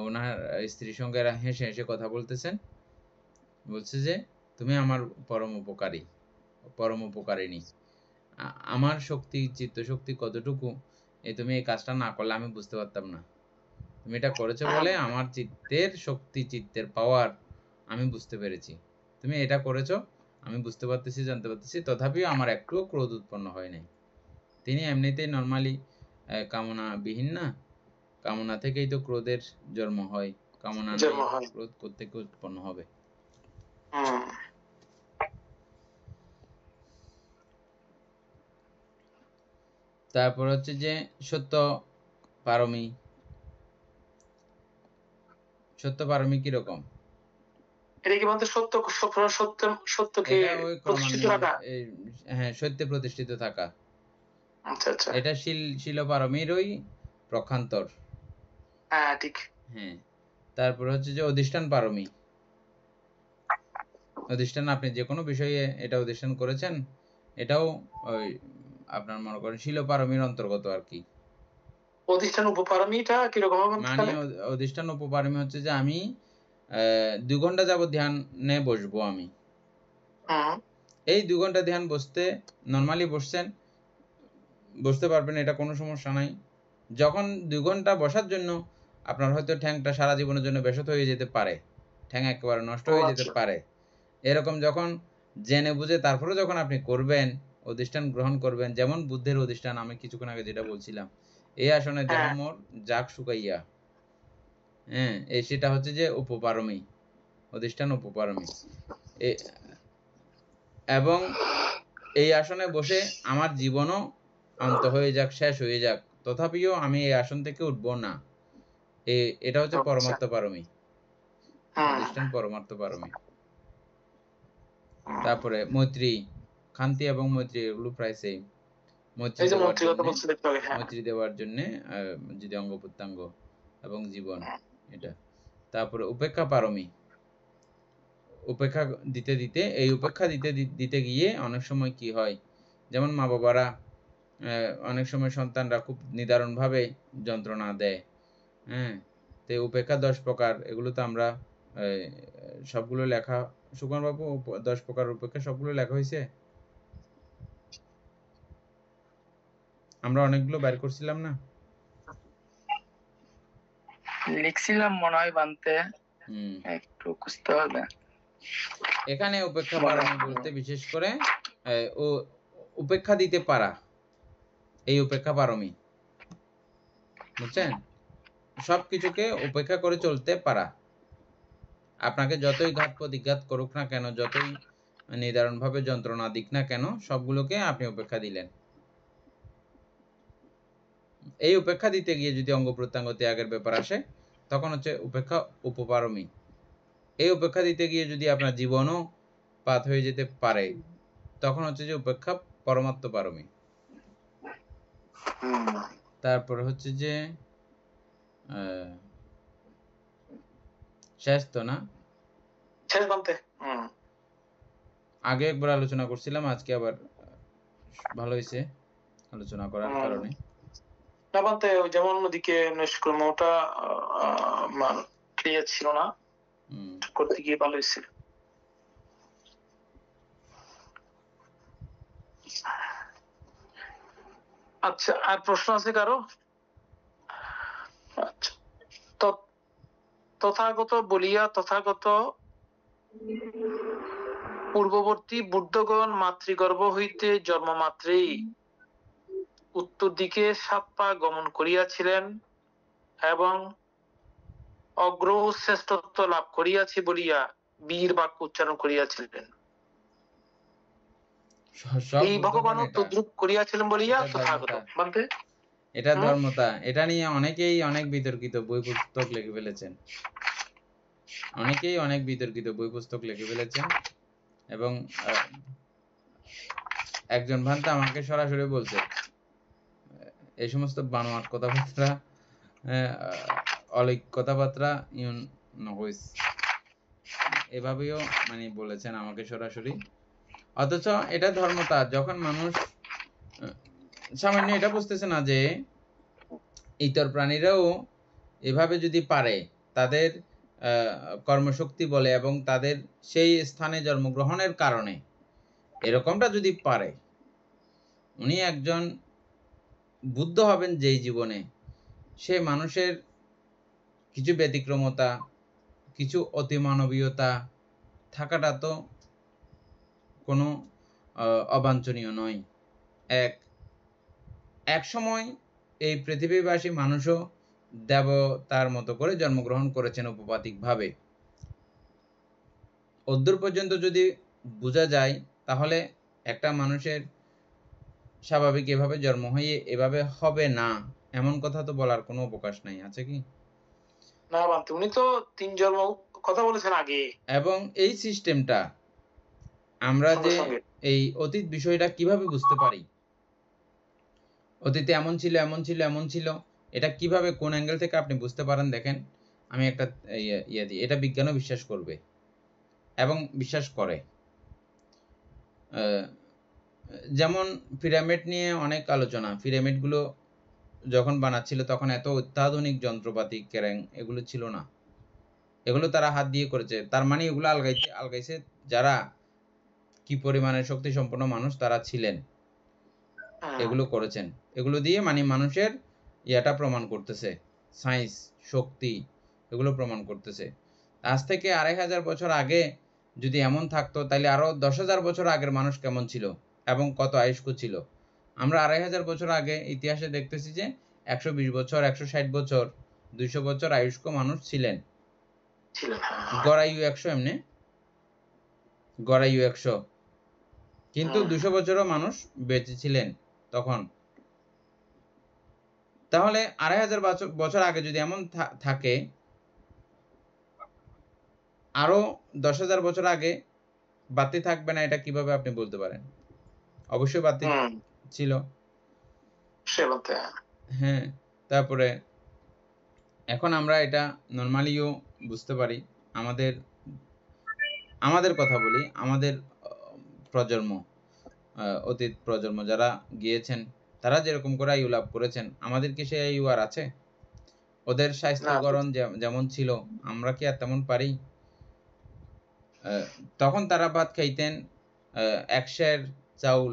ওনার স্ত্রীর সঙ্গে হেসে হেসে কথা বলতেছেন, বলছে যে তুমি আমার পরম উপকারিণী, আমার শক্তি চিত্ত শক্তি কতটুকু তুমি এই কাজটা না করলে আমি বুঝতে পারতাম না, তুমি এটা করেছো বলে আমার চিত্তের শক্তি চিত্তের পাওয়ার আমি বুঝতে পেরেছি, তুমি এটা করেছো আমি বুঝতে পারতেছি জানতে পারতেছি, তথাপিও আমার একটুও ক্রোধ উৎপন্ন হয় নাই। তিনি এমনিতেই নর্মালি কামনা বিহীন না, কামনা থেকেই তো ক্রোধের জন্ম হয়, কামনা নাই ক্রোধ কোত্থেকে উৎপন্ন হবে। তারপর হচ্ছে যে সত্য পারমী। সত্য পারমী কিরকম? এটা কি বলতে সত্য সত্যকে প্রতিষ্ঠিত রাখা? হ্যাঁ, সত্যে প্রতিষ্ঠিত থাকা। আচ্ছা আচ্ছা, এটা শিল পারমীরই প্রখান্তর। হ্যাঁ ঠিক। হ্যাঁ, তারপর হচ্ছে যে অধিষ্ঠান পারমী। অধিষ্ঠান আপনি যে কোনো বিষয়ে এটা অধিষ্ঠান করেছেন, এটাও ওই আপনার মনে করেন শিল পারমীর অন্তর্গত আর কি। অধিষ্ঠান উপপারমীটা কিরকম হবে? মানে অধিষ্ঠান উপপারমী হচ্ছে যে আমি 2 ঘন্টা যাবত ধ্যানে বসবো আমি, এই 2 ঘন্টা ধ্যান বসতে নর্মালি বসতে পারবেন, এটা কোনো সমস্যা নাই। যখন 2 ঘন্টা বসার জন্য আপনার হয়তো ঠ্যাংটা সারা জীবনের জন্য বেশত হয়ে যেতে পারে, ঠ্যাং একেবারে নষ্ট হয়ে যেতে পারে, এরকম যখন জেনে বুঝে তারপরে যখন আপনি করবেন, অধিষ্ঠান গ্রহণ করবেন, যেমন বুদ্ধের অধিষ্ঠান আমি কিছুক্ষণ আগে যেটা বলছিলাম, এই আসনে যেমন মোর জাগ শুকাইয়া, হ্যাঁ, সেটা হচ্ছে যে উপপারমী, অধিষ্ঠান উপপারমী। এবং এই আসনে বসে আমার জীবনও অন্ত হয়ে যাক, শেষ হয়ে যাক, তথাপিও আমি এই আসন থেকে উঠবো না, এটা হচ্ছে পরমার্থ পারমী, অধিষ্ঠান পরমার্থ পারমী। তারপরে মৈত্রী, খান্তি এবং মৈত্রী এগুলো প্রায় সেম। মৈত্রী দেওয়ার জন্য যদি অঙ্গ প্রত্যঙ্গ এবং জীবন এটা। তারপরে উপেক্ষা পারমী, উপেক্ষা দিতে দিতে উপেক্ষা দিতে গিয়ে অনেক সময় কি হয়, যেমন মা বাবারা অনেক সময় সন্তানরা খুব নিদারুণ ভাবে যন্ত্রণা দেয়, হ্যাঁ, তো উপেক্ষা 10 প্রকার, এগুলো তো আমরা সবগুলো লেখা, সুকুমার বাবু 10 প্রকার উপেক্ষা সবগুলো লেখা হয়েছে, আমরা অনেকগুলো বের করছিলাম না, লিখছিলাম মনে হয় বানতে, একটু খুঁজতে হবে। এখানে উপেক্ষা পারমী বলতে বিশেষ করে ও উপেক্ষা দিতে পারা, এই উপেক্ষা পারমী, বুঝছেন, সবকিছুকে উপেক্ষা করে চলতে পারা, আপনাকে যতই ঘাত প্রতিঘাত করুক না কেন, যতই নিদারুণ ভাবে যন্ত্রণা দিক না কেন, সবগুলোকে আপনি উপেক্ষা দিলেন। এই উপেক্ষা দিতে গিয়ে যদি অঙ্গ প্রত্যঙ্গ ত্যাগের ব্যাপার আসে, তখন হচ্ছে উপেক্ষা উপপারমী। এই উপেক্ষা দিতে গিয়ে যদি আপনার জীবনও পাত হয়ে যেতে পারে, তখন হচ্ছে যে উপেক্ষা পরমাত্ম পারমী। তারপর হচ্ছে যে শেষ তো না, শেষ বলতে আগে একবার আলোচনা করছিলাম, আজকে আবার ভালো হয়েছে আলোচনা করার কারণে। না বলতে যেমন ওদিকে নিষ্কর্মটা ক্লিয়ার ছিল না, করতে গিয়ে ভালো হয়েছিল। আচ্ছা, আর প্রশ্ন আছে কারো? আচ্ছা, তথাগত বলিয়া তথাগত পূর্ববর্তী বুদ্ধগণ মাতৃগর্ভ হইতে জন্ম মাত্রেই উত্তর দিকে 7 পা গমন করিয়াছিলেন এবং অগ্র শ্রেষ্ঠত্ব লাভ করিয়াছি বলিয়া বীর বাক্য উচ্চারণ করিয়াছিলেন। এই ভগবান তদ্রূপ করিয়াছিলেন বলিয়া তথাগত বলতে, এটা ধর্মতা, এটা নিয়ে অনেকেই অনেক বিতর্কিত বই পুস্তক লিখে ফেলেছেন। অনেকেই অনেক বিতর্কিত বই পুস্তক লিখে ফেলেছেন এবং একজন ভান্তা আমাকে সরাসরি বলছে এই সমস্ত বানোয়াট কথাবার্তা অলিক কথাবার্তা ইউন নহইস এভাবেও মানে বলেছেন আমাকে সরাসরি। অথচ এটা ধর্মতা, যখন মানুষ সামান্য এটা বুঝতেছে না যে ইতর প্রাণীরাও এভাবে যদি পারে তাদের কর্মশক্তি বলে এবং তাদের সেই স্থানে জন্মগ্রহণের কারণে এরকমটা যদি পারে, উনি একজন বুদ্ধ হবেন যেই জীবনে, সে মানুষের কিছু ব্যতিক্রমতা, কিছু অতিমানবীয়তা থাকাটা তো কোনো অবাঞ্ছনীয় নয়। এক সময় এই পৃথিবীবাসী মানুষও দেবতার মতো করে জন্মগ্রহণ করেছেন উপপাতিকভাবে। অদ্দূর পর্যন্ত যদি বোঝা যায় তাহলে একটা মানুষের স্বাভাবিক এভাবে জন্ম হয়ে এভাবে হবে না, এমন কথা তো বলার কোনো অবকাশ নাই, আছে কি? না বান্তে, উনি তো 3 জন্ম কথা বলেছেন আগে। এবং এই সিস্টেমটা আমরা যে এই অতীত বিষয়টা কিভাবে বুঝতে পারি, অতীতে এমন ছিল এমন ছিল এমন ছিল, এটা কিভাবে কোন অ্যাঙ্গেল থেকে আপনি বুঝতে পারেন? দেখেন, আমি একটা ইয়ে দিই, এটা বিজ্ঞানও বিশ্বাস করবে এবং বিশ্বাস করে। যেমন পিরামিড নিয়ে অনেক আলোচনা, পিরামিডগুলো যখন বানাচ্ছিল তখন এত অত্যাধুনিক যন্ত্রপাতি কেরেং এগুলো ছিল না, এগুলো তারা হাত দিয়ে করেছে। তার মানে এগুলো আলগাইছে যারা কি পরিমাণের শক্তি সম্পন্ন মানুষ তারা ছিলেন, এগুলো করেছেন। এগুলো দিয়ে মানে মানুষের ইয়াটা প্রমাণ করতেছে, সায়েন্স শক্তি এগুলো প্রমাণ করতেছে। আজ থেকে 2500 বছর আগে যদি এমন থাকতো তাহলে আরো 10,000 বছর আগের মানুষ কেমন ছিল এবং কত আয়ুষ্ক ছিল। আমরা 2500 বছর আগে ইতিহাসে দেখতেছি যে 120 বছর 160 বছর 200 বছর আয়ুষ্ক মানুষ ছিলেন। গড়াইউ 100, এমনি গড়াইউ 100, কিন্তু 200 বছরও মানুষ বেঁচে ছিলেন তখন। তাহলে 2500 বছর আগে যদি এমন থাকে, আরো 10,000 বছর আগে বাতি থাকবে না এটা কিভাবে আপনি বলতে পারেন? অবশ্যই বাতি ছিল। হ্যাঁ, তারপরে এখন আমরা এটা নরমালিও বুঝতে পারি। আমাদের কথা বলি, আমাদের প্রজন্ম, অতীত প্রজন্ম যারা গিয়েছেন তারা যেরকম করে আয়ু লাভ করেছেন, আমাদের কি সেই আয়ু আর আছে? ওদের স্বাস্থ্যকরণ যেমন ছিল আমরা কি আর তেমন পারি? তখন তারা ভাত খাইতেন 1 সের চাউল,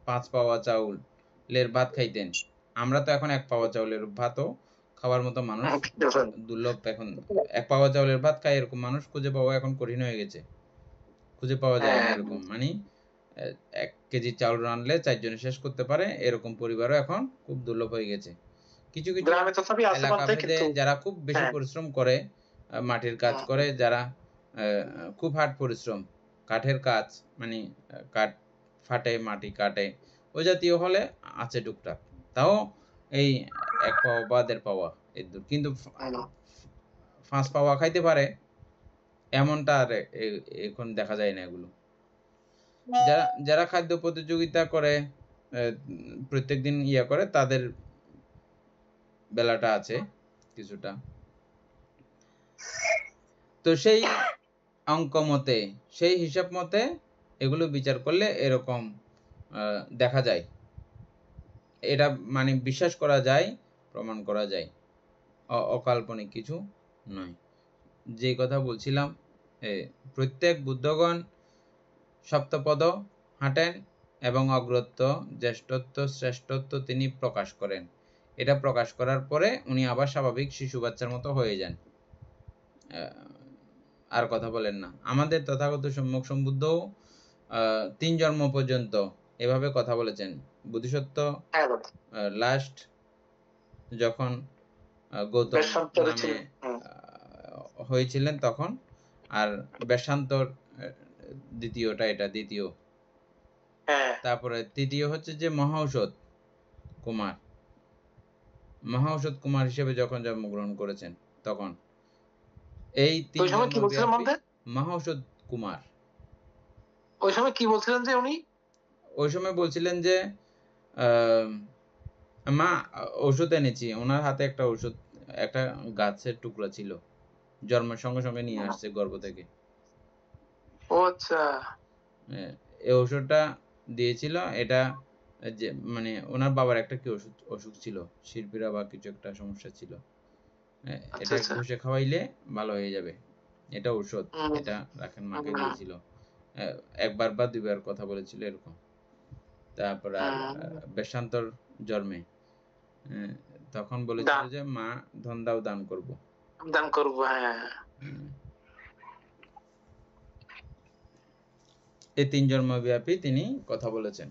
5 পাওয়া চাউলের ভাত খাইতেন। আমরা তো এখন 1 পাওয়া চাউলের ভাতও খাওয়ার মতো মানুষ দুর্লভ। এখন 1 পাওয়া চাউলের ভাত খায় এরকম মানুষ খুঁজে পাওয়া এখন কঠিন হয়ে গেছে, খুঁজে পাওয়া যায় না এরকম। মানে 1 কেজি চাউল রানলে 4 জনে শেষ করতে পারে এরকম পরিবারও এখন খুব দুর্লভ হয়ে গেছে। কিছু কিছু এলাকা ভেদে যারা খুব বেশি পরিশ্রম করে, মাটির কাজ করে, যারা খুব হার্ড পরিশ্রম, কাঠের কাজ, মানে কাঠ ফাটে মাটি কাটে, ওই জাতীয় হলে আছে টুকটাক, তাও এই 1 পাওয়া বা 1.5 পাওয়া এর দূর। কিন্তু 5 পাওয়া খাইতে পারে এমনটা আর এখন দেখা যায় না। এগুলো যারা খাদ্য প্রতিযোগিতা করে প্রত্যেকদিন ইয়া করে, তাদের বেলাটা আছে কিছুটা। তো সেই অঙ্ক মতে, সেই হিসাব মতে এগুলো বিচার করলে এরকম দেখা যায়। এটা মানে বিশ্বাস করা যায়, প্রমাণ করা যায়, অকাল্পনিক কিছু নয়। যে কথা বলছিলাম, প্রত্যেক বুদ্ধগণ সপ্তপদ হাঁটেন এবং অগ্রত্ব, জ্যেষ্ঠত্ব, শ্রেষ্ঠত্ব তিনি প্রকাশ করেন। এটা প্রকাশ করার পরে উনি আবার স্বাভাবিক শিশু বাচ্চার মতো হয়ে যান, আর কথা বলেন না। আমাদের তথাগত সম্যক সম্বুদ্ধ 3 জন্ম পর্যন্ত এভাবে কথা বলেছেন। বোধিসত্ত্ব লাস্ট যখন গৌতম নামে হয়েছিলেন তখন, আর বেশান্তর দ্বিতীয়টা, এটা দ্বিতীয়। তারপরে তৃতীয় হচ্ছে যে মহাঔষধ কুমার হিসেবে যখন জন্মগ্রহণ করেছেন তখন। এই ওই তিন সময় কি বলছিলেন জন্মব্যাপী মধ্যে? মহাঔষধ কুমার ওই সময় কি বলছিলেন যে উনি? ওই সময় বলছিলেন যে আহ, মা ওষুধ এনেছি, ওনার হাতে একটা ওষুধ, একটা গাছের টুকরা ছিল, জন্মের সঙ্গে সঙ্গে নিয়ে আসছে গর্ভ থেকে। ও আচ্ছা। এই ওষুধটা দিয়েছিল, এটা যে মানে ওনার বাবার একটা কি অসুখ ছিল, শিল্পীরা বা কিছু একটা সমস্যা ছিল, আচ্ছা এটা আচ্ছা। ঘষে খাওয়াইলে ভালো হয়ে যাবে, এটা ঔষধ, হুম, এটা রাখেন মাকে হুম, দিয়েছিল। একবার বা দুইবার কথা বলেছিল এরকম। তারপর আর হুম। বেশান্তর জন্মে আহ, তখন বলেছিল দান যে মা ধন দাও, দান করব। দান করবো, হ্যাঁ। এই তিন জন্মব্যাপী তিনি কথা বলেছেন।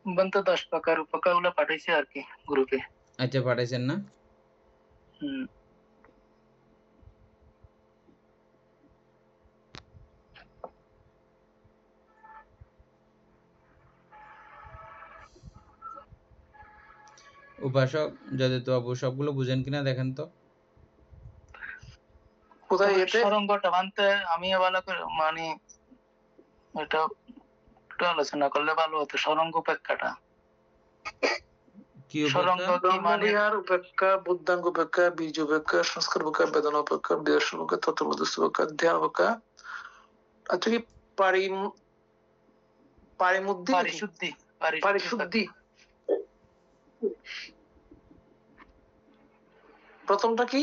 বন্ত 10 প্রকার উপকার গুলো পাঠাইছে আর কি গ্রুপে। আচ্ছা, পাঠাইছেন না? হুম। উপাসক যদিত বাবু সবগুলো বুঝেন কিনা দেখেন তো। কোথায় এতে? সরঙ্গটা মানতে আমি ভালো করে মানে এটা একটু আলোচনা করলে ভালো হতো। সরঙ্গ উপেক্ষাটা, কি সরঙ্গ উপেক্ষা? কি মানে? ব্রহ্মবিহার উপেক্ষা, বুদ্ধাঙ্গ উপেক্ষা, বীজ উপেক্ষা, সংস্কার উপেক্ষা, বেদনা উপেক্ষা, বিদর্শন উপেক্ষা, তত্ত্বমধ্যস্থ উপেক্ষা, ধ্যান উপেক্ষা। আচ্ছা, কি পারিমুদ্ধি নাকি? পারিশুদ্ধি, পারিশুদ্ধি প্রথমটা কি?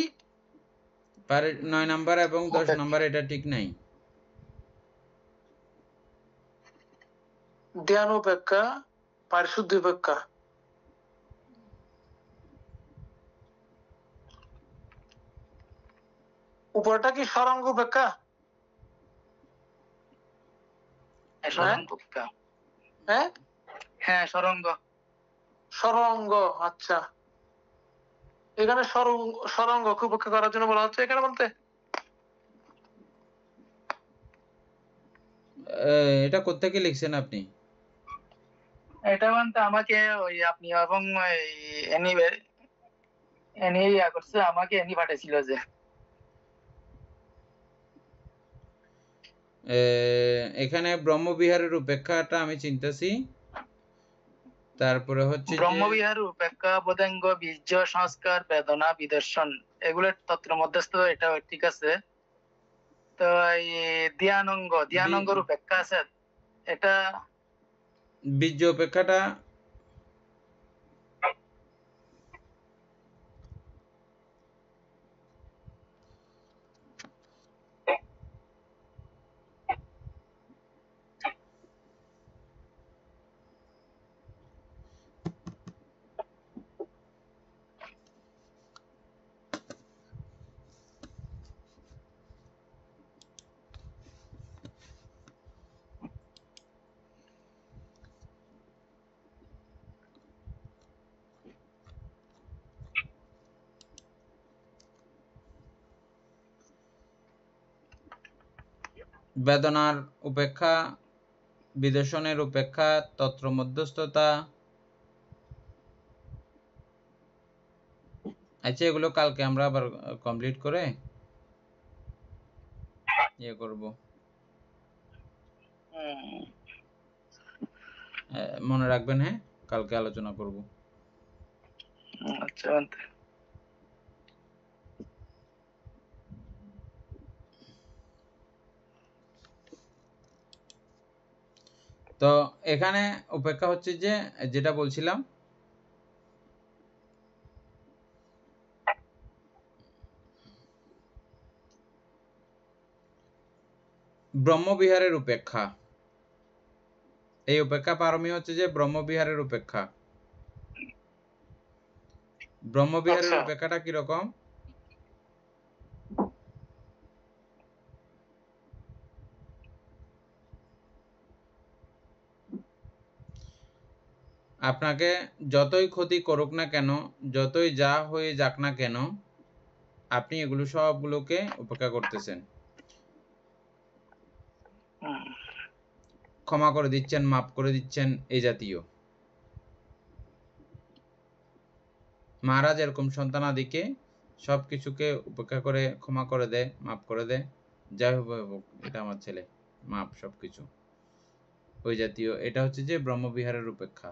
9 নাম্বার এবং 10 নাম্বার এটা ঠিক নাই। ধ্যান উপেক্ষা, পারিশুদ্ধি উপেক্ষা। উপরটা কি সরঙ্গ উপেক্ষা? সরঙ্গ উপেক্ষা। হ্যাঁ, হ্যাঁ সরঙ্গ। সরঙ্গ। আচ্ছা, এখানে সরঙ্গকে উপেক্ষা করার জন্য বলা হচ্ছে এখানে বলতে। এটা কোত্থেকে লিখছেন আপনি? এটা মানতে আমাকে ওই আপনি এবং এনি ইয়া করছে, আমাকে এনি পাঠাইছিল যে এখানে ব্রহ্মবিহারের উপেক্ষাটা আমি চিন্তাছি। তারপরে হচ্ছে যে ব্রহ্মবিহার উপেক্ষা, বোধাঙ্গ, বীর্য, সংস্কার, বেদনা, বিদর্শন, এগুলোর তত্ত্ব মধ্যস্থ, এটা ঠিক আছে। তো এই ধ্যানঙ্গর উপেক্ষা আছে, এটা বীর্য উপেক্ষাটা বেদনার উপেক্ষা, বিদর্শনের উপেক্ষা, তত্ত্ব মধ্যস্থতা। আচ্ছা, এগুলো কালকে আমরা আবার কমপ্লিট করে ইয়ে করব, মনে রাখবেন। হ্যাঁ, কালকে আলোচনা করব। আচ্ছা। তো এখানে উপেক্ষা হচ্ছে যে যেটা বলছিলাম, ব্রহ্মবিহারের উপেক্ষা। এই উপেক্ষা পারমী হচ্ছে যে ব্রহ্মবিহারের উপেক্ষা। ব্রহ্মবিহারের উপেক্ষাটা কিরকম? আপনাকে যতই ক্ষতি করুক না কেন, যতই যা হয়ে যাক না কেন, আপনি এগুলো সবগুলোকে উপেক্ষা করতেছেন, ক্ষমা করে দিচ্ছেন, মাফ করে দিচ্ছেন, এই জাতীয়। মহারাজ এরকম সন্তানাদিকে সবকিছুকে উপেক্ষা করে ক্ষমা করে দেয়, মাফ করে দেয়, যাই হোক এটা আমার ছেলে, মাপ সবকিছু ওই জাতীয়। এটা হচ্ছে যে ব্রহ্মবিহারের উপেক্ষা।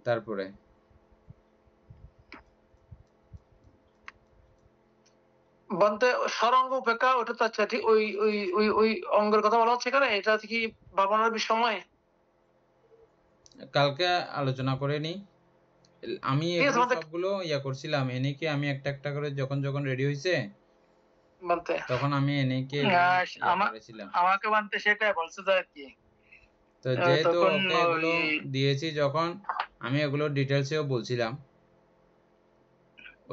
তারপরে বলতে সরঙ্গ উপেক্ষা, ওটা তো আচ্ছা ঠিক ওই ওই ওই ওই অঙ্গের কথা বলা হচ্ছে এখানে, এটা কি ভাবনার বিষয়? কালকে আলোচনা করে নি। আমি ঠিক আছে, এগুলো আমাদের সবগুলো ইয়া করছিলাম, এনেকে আমি একটা একটা করে যখন যখন রেডি হয়েছে বলতে তখন আমি এনেকে করেছিলাম। আমাকে মানতে সেটাই বলছে তো আর কি। তো যেহেতু তখন ওকে এগুলো ওই দিয়েছি, যখন আমি এগুলো ডিটেলসেও বলছিলাম,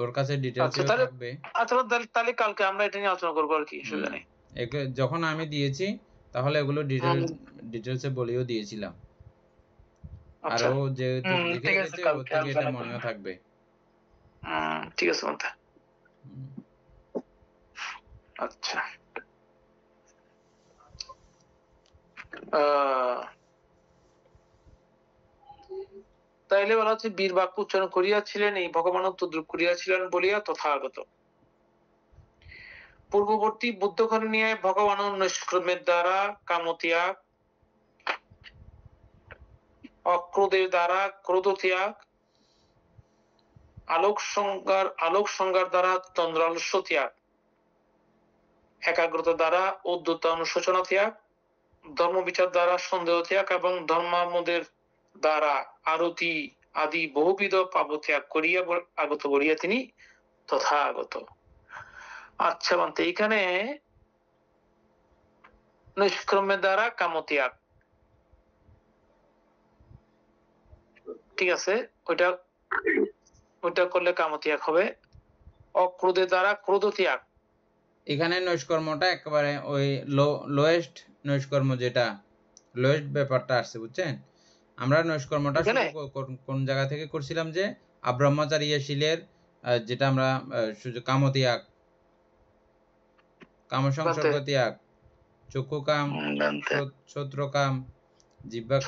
ওর কাছে আচ্ছা ডিটেলসেও তাহলে থাকবে। আচ্ছা তাহলে কালকে আমরা এটা নিয়ে আলোচনা করবো আর কি, অসুবিধা নেই। যখন আমি দিয়েছি তাহলে এগুলো ডিটেলসে বলেও দিয়েছিলাম। আর আচ্ছা ও যেহেতু লিখে ঠিক আছে, রেখেছে, ওর কালকে থেকে এটা আলোচনা করবো। মনেও থাকবে। ঠিক আছে বলতে। হুম। আচ্ছা তাইলে বলা হচ্ছে বীর বাক্য উচ্চারণ করিয়াছিলেন, এই ভগবান তদ্রুপ করিয়াছিলেন বলিয়া তথাগত। পূর্ববর্তী বুদ্ধগণ নিয়ে ভগবান নৈষ্ক্রমের দ্বারা কামত্যাগ, অক্রোধের দ্বারা ক্রোধ ত্যাগ, আলোক সংজ্ঞার দ্বারা তন্দ্রালস্য ত্যাগ, একাগ্রতা দ্বারা উদ্ধতা অনুশোচনা ত্যাগ, ধর্ম বিচার দ্বারা সন্দেহ ত্যাগ এবং ধর্মামোদের দ্বারা আরতি আদি বহুবিধ পাপ ত্যাগ করিয়া আগত করিয়া তিনি তথাগত। আচ্ছা বলতে এখানে নিষ্ক্রমের দ্বারা কামত্যাগ, ঠিক আছে, ওইটা করলে কামত্যাগ হবে। অক্রোধের দ্বারা ক্রোধ ত্যাগ, এখানে নৈষ্কর্মটা একেবারে ওই লোয়েস্ট নৈষ্কর্ম, যেটা লোয়েস্ট ব্যাপারটা আসছে, বুঝছেন? আমরা নৈষ্কর্মটা কোন জায়গা থেকে করছিলাম, যে আব্রহ্মচারীশীলের যেটা আমরা কামত্যাগ, কামসংসর্গ ত্যাগ, চক্ষুকাম, শ্রোত্রকাম, জিহ্বাকাম,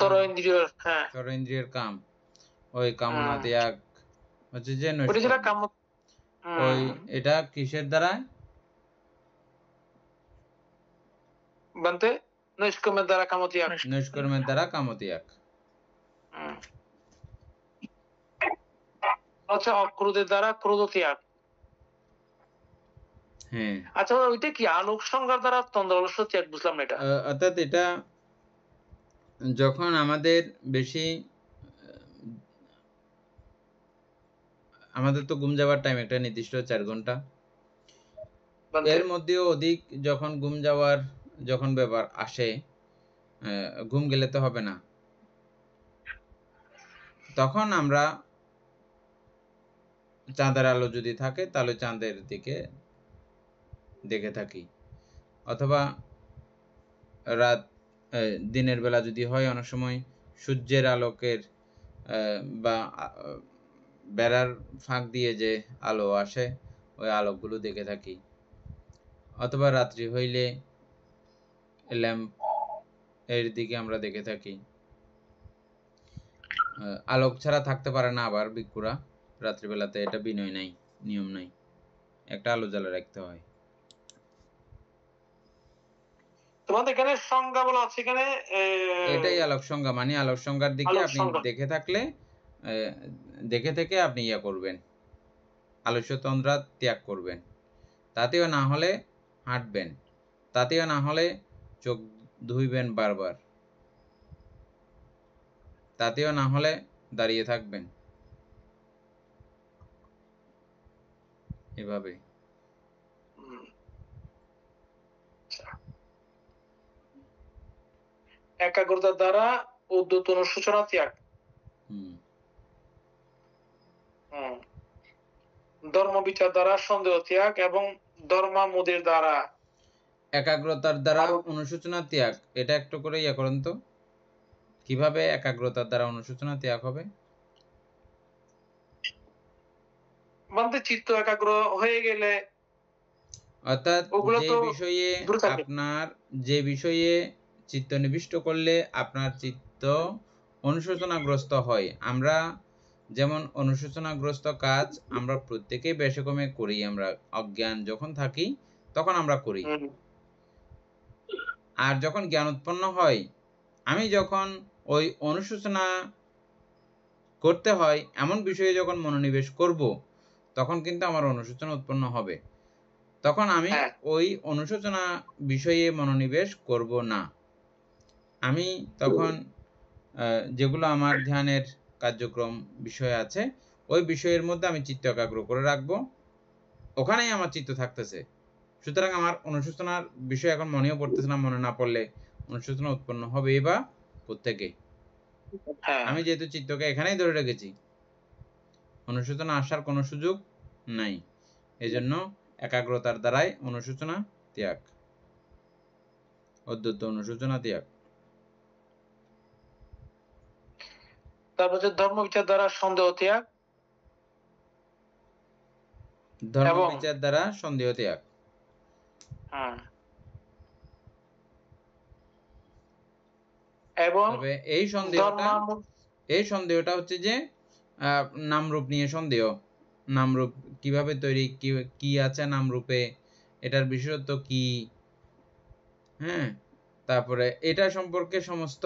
সর্বেন্দ্রিয়ের কাম, ওই কামনা ত্যাগ হচ্ছে যে নৈষ্কর্ম। ওই এটা কিসের দ্বারা? বলতে নৈষ্কর্মের দ্বারা কামত্যাগ, নৈষ্কর্মের দ্বারা কামত্যাগ। আচ্ছা অক্রোধের দ্বারা ক্রোধ ত্যাগ। হ্যাঁ, আচ্ছা ওইটা কি আলোক সংজ্ঞার দ্বারা তন্দ্রালস্য ত্যাগ? বুঝলাম না এটা। অর্থাৎ এটা যখন আমাদের বেশি, আমাদের তো ঘুম যাওয়ার টাইম একটা নির্দিষ্ট 4 ঘন্টা, এর মধ্যেও অধিক যখন ঘুম যাওয়ার যখন ব্যাপার আসে, ঘুম গেলে তো হবে না, তখন আমরা চাঁদের আলো যদি থাকে তাহলে চাঁদের দিকে দেখে থাকি, অথবা রাত দিনের বেলা যদি হয়, অনেক সময় সূর্যের আলোকের বা বেড়ার ফাঁক দিয়ে যে আলো আসে ওই আলোকগুলো দেখে থাকি, অথবা রাত্রি হইলে ল্যাম্প এর দিকে আমরা দেখে থাকি। আলোক ছাড়া থাকতে পারে না আবার ভিক্ষুরা রাত্রিবেলাতে, এটা বিনয় নাই, নিয়ম নাই, একটা আলো জ্বালা রাখতে হয়। তোমাদের এখানে সংজ্ঞা বলা আছে, এখানে এটাই আলোক সংজ্ঞা, মানে আলোক সংজ্ঞার দিকে আপনি দেখে থাকলে, দেখে থেকে আপনি ইয়া করবেন, আলস্য তন্দ্রা ত্যাগ করবেন। তাতেও না হলে হাঁটবেন, তাতেও না হলে চোখ ধুইবেন বারবার, তাতেও না হলে দাঁড়িয়ে থাকবেন, এভাবে। একাগ্রতার দ্বারা উদ্ধত অনুশোচনা ত্যাগ, ধর্ম বিচার দ্বারা সন্দেহ ত্যাগ এবং ধর্মামোদের দ্বারা, একাগ্রতার দ্বারা অনুশোচনা ত্যাগ, এটা একটু করে ইয়া করেন তো, কিভাবে একাগ্রতার দ্বারা অনুশোচনা ত্যাগ হবে? বলতে চিত্ত একাগ্র হয়ে গেলে অর্থাৎ ওগুলো যে তো বিষয়ে দূরে থাকে। আপনার যে বিষয়ে চিত্ত নিবিষ্ট করলে আপনার চিত্ত অনুশোচনাগ্রস্ত হয়, আমরা যেমন অনুশোচনাগ্রস্ত কাজ আমরা প্রত্যেকেই বেশি কমে করি, আমরা অজ্ঞান যখন থাকি তখন আমরা করি। হুম, আর যখন জ্ঞান উৎপন্ন হয়, আমি যখন ওই অনুশোচনা করতে হয় এমন বিষয়ে যখন মনোনিবেশ করব, তখন কিন্তু আমার অনুশোচনা উৎপন্ন হবে। তখন আমি হ্যাঁ ওই অনুশোচনা বিষয়ে মনোনিবেশ করব না। আমি তখন যেগুলো আমার ধ্যানের কার্যক্রম বিষয় আছে, ওই বিষয়ের মধ্যে আমি চিত্ত একাগ্র করে রাখবো, ওখানেই আমার চিত্ত থাকতেছে। সুতরাং আমার অনুশোচনার বিষয় এখন মনেও পড়তেছে না, মনে না পড়লে অনুশোচনা উৎপন্ন হবে বা কোত্থেকে? হ্যাঁ আমি যেহেতু চিত্তকে এখানেই ধরে রেখেছি, অনুশোচনা আসার কোনো সুযোগ নাই। এজন্য একাগ্রতার দ্বারাই অনুশোচনা ত্যাগ, অদ্বৈত অনুশোচনা ত্যাগ। তারপর হচ্ছে ধর্ম বিচার দ্বারা সন্দেহ ত্যাগ ধর্ম এবং বিচার দ্বারা সন্দেহ ত্যাগ। হ্যাঁ এবং তবে এই সন্দেহটা হচ্ছে যে নামরূপ নিয়ে সন্দেহ। নামরূপ কিভাবে তৈরি, কি আছে নামরূপে, এটার বিশেষত্ব কি, হ্যাঁ, তারপরে এটা সম্পর্কে সমস্ত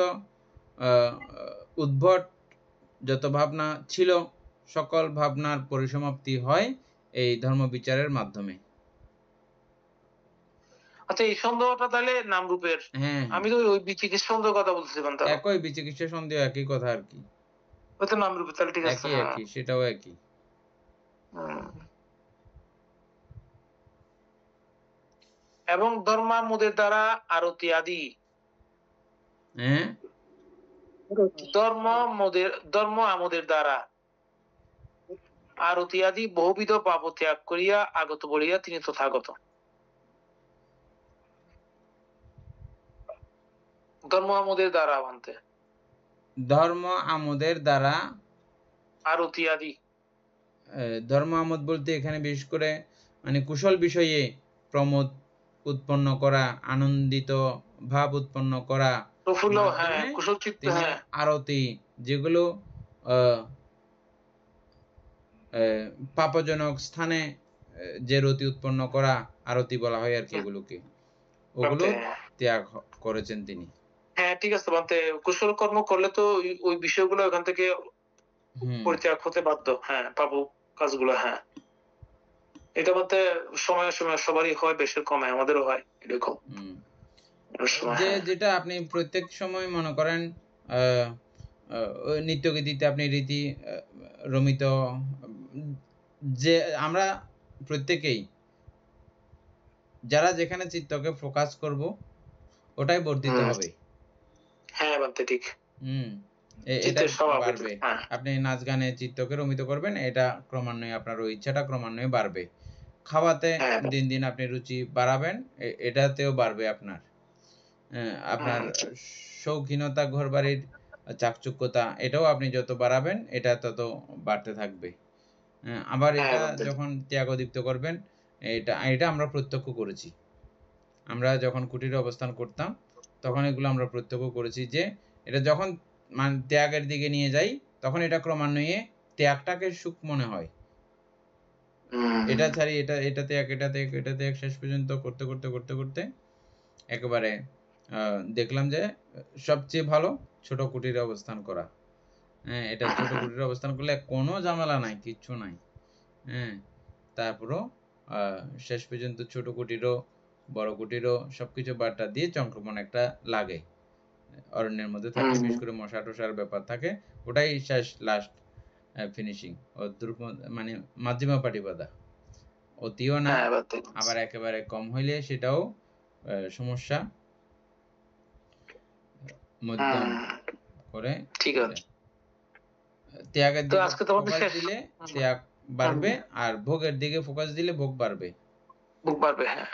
উদ্ভট যত ভাবনা ছিল, সকল ভাবনার পরিসমাপ্তি হয় এই ধর্ম বিচারের মাধ্যমে। আচ্ছা, এই সন্দেহটা তাহলে নাম রূপের। হ্যাঁ, আমি তো ওই বিচিকিৎসা সন্দেহ কথা বলছিলাম, তাহলে একই বিচিকিৎসা সন্দেহ, একই কথা আর কি, ওই তো নাম রূপের, তাহলে ঠিক আছে। হ্যাঁ একই সেটাও একই। হুম। এবং ধর্মামোদের দ্বারা আরতি আদি, হ্যাঁ, ধর্ম আমোদের দ্বারা আরতি আদি বহুবিধ পাপ ত্যাগ করিয়া আগত বলিয়া তিনি তথাগত। ধর্ম আমোদের দ্বারা মানতে ধর্ম আমোদের দ্বারা, আরতি আদি, ধর্ম আমোদ বলতে এখানে বিশেষ করে মানে কুশল বিষয়ে প্রমোদ উৎপন্ন করা, আনন্দিত ভাব উৎপন্ন করা প্রফুল্ল, হ্যাঁ, মাধ্যমে কুশল চিত্ত, তিনি হ্যাঁ আরতি, যেগুলো আহ, পাপজনক স্থানে যে রতি উৎপন্ন করা আরতি বলা হয় আর কি, এগুলোকে ওগুলো ত্যাগ করেছেন তিনি। হ্যাঁ ঠিক আছে, বলতে কুশল কর্ম করলে তো ওই বিষয়গুলো এখান থেকে পরিত্যাগ হতে বাধ্য। হ্যাঁ, পাবো কাজগুলো। হ্যাঁ, এটা বলতে সময় সময় সবারই হয়, বেশি কমে আমাদেরও হয় এরকম সময়। যে হ্যাঁ যেটা আপনি প্রত্যেক সময় মনে করেন নিত্যগীতিতে আপনি রীতি রমিত, যে আমরা প্রত্যেকেই যারা যেখানে চিত্তকে ফোকাস করব ওটাই বর্ধিত হবে। হ্যাঁ বলতে ঠিক। এটা চিত্তের স্বভাব এটা। বাড়বে। হ্যাঁ। আপনি নাচ গানে চিত্তকে রমিত করবেন, এটা ক্রমান্বয়ে আপনার ওই ইচ্ছাটা ক্রমান্বয়ে বাড়বে। খাওয়াতে দিন দিন আপনি রুচি বাড়াবেন, এটাতেও বাড়বে আপনার। আপনার শৌখিনতা, ঘর বাড়ির চাকচুক্যতা, এটাও আপনি যত বাড়াবেন এটা তত বাড়তে থাকবে। আবার এটা যখন ত্যাগদীপ্ত করবেন, এটা আমরা প্রত্যক্ষ করেছি। আমরা যখন কুটিরে অবস্থান করতাম তখন এগুলো আমরা প্রত্যক্ষ করেছি যে এটা যখন মানে ত্যাগের দিকে নিয়ে যাই তখন এটা ক্রমান্বয়ে ত্যাগটাকে সুখ মনে হয়। এটা ছাড়ি এটা ত্যাগ, এটা ত্যাগ, এটা ত্যাগ, শেষ পর্যন্ত করতে করতে করতে করতে একেবারে দেখলাম যে সবচেয়ে ভালো ছোট কুটিরে অবস্থান করা। হ্যাঁ, এটা ছোট কুটিরে অবস্থান করলে কোনো ঝামেলা নাই, কিচ্ছু নাই। হ্যাঁ, তারপরও শেষ পর্যন্ত ছোট কুটিরও বড় কুটিরও সবকিছু বার্তা দিয়ে সংক্রমণ একটা লাগে। অরণ্যের মধ্যে থাকলে বিশেষ করে মশা টশার ব্যাপার থাকে, ওটাই শেষ লাস্ট ফিনিশিং। মানে মাধ্যমা পাটিবাদা, অতিও না আবার একেবারে কম হইলে সেটাও সমস্যা, মধ্যম করে ঠিক আছে। ত্যাগের দিকে ফোকাস দিলে ত্যাগ বাড়বে, আর ভোগের দিকে ফোকাস দিলে ভোগ বাড়বে। ভোগ বাড়বে, হ্যাঁ।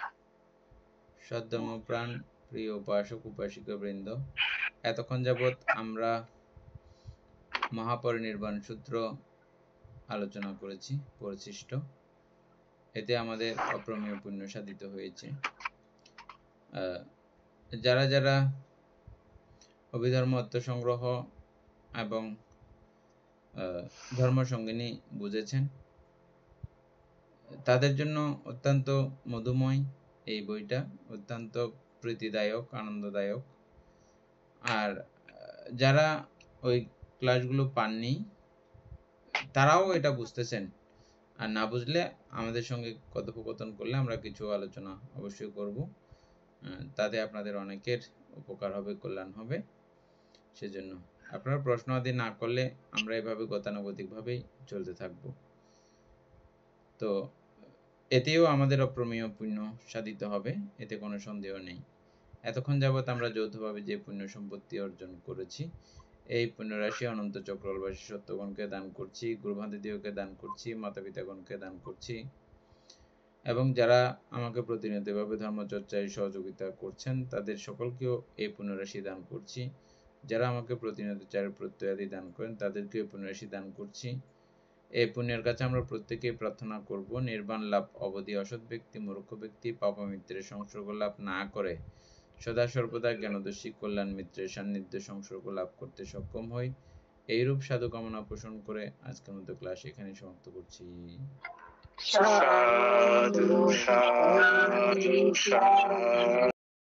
সদ্ধর্মপ্রাণ প্রিয় উপাসক উপাসিকা বৃন্দ, এতক্ষণ যাবৎ আমরা মহাপরিনির্বাণ সূত্র আলোচনা করেছি, পরিশিষ্ট। এতে আমাদের অপ্রমেয় পুণ্য সাধিত হয়েছে। যারা যারা অভিধর্ম আত্মসংগ্রহ এবং ধর্মসঙ্গিনী বুঝেছেন তাদের জন্য অত্যন্ত মধুময় এই বইটা, অত্যন্ত প্রীতিদায়ক, আনন্দদায়ক। আর যারা ওই ক্লাসগুলো পাননি তারাও এটা বুঝতেছেন, আর না বুঝলে আমাদের সঙ্গে কথোপকথন করলে আমরা কিছু আলোচনা অবশ্যই করব, তাতে আপনাদের অনেকের উপকার হবে, কল্যাণ হবে। সেজন্য আপনারা প্রশ্ন আদি না করলে আমরা এভাবে গতানুগতিকভাবেই চলতে থাকব। তো এতেও আমাদের অপ্রমেয় পুণ্য সাধিত হবে, এতে কোনো সন্দেহ নেই। এতক্ষণ যাবৎ আমরা যৌথভাবে যে পুণ্য সম্পত্তি অর্জন করেছি, এই পুণ্যরাশি অনন্ত চক্রবাসী সত্যগণকে দান করছি, গুরুভান্তিদিওকে দান করছি, মাতা পিতাগণকে দান করছি, এবং যারা আমাকে প্রতিনিয়তভাবে ধর্মচর্চায় সহযোগিতা করছেন তাদের সকলকেও এই পুণ্যরাশি দান করছি। যারা আমাকে প্রতিনিয়ত চারের প্রত্যয়াদি দান করেন তাদেরকেও পুণ্যরাশি দান করছি। এই পুণ্যের কাছে আমরা প্রত্যেকেই প্রার্থনা করব নির্বাণ লাভ অবধি অসৎ ব্যক্তি, মূর্খ ব্যক্তি পাপমিত্রের সংসর্গ লাভ না করে সদা সর্বদা জ্ঞানদর্শী কল্যাণ মিত্রের সান্নিধ্য সংসর্গ লাভ করতে সক্ষম হই। এইরূপ সাধু কামনা পোষণ করে আজকের মতো ক্লাস এখানে সমাপ্ত করছি। সাধু সাধু সাধু।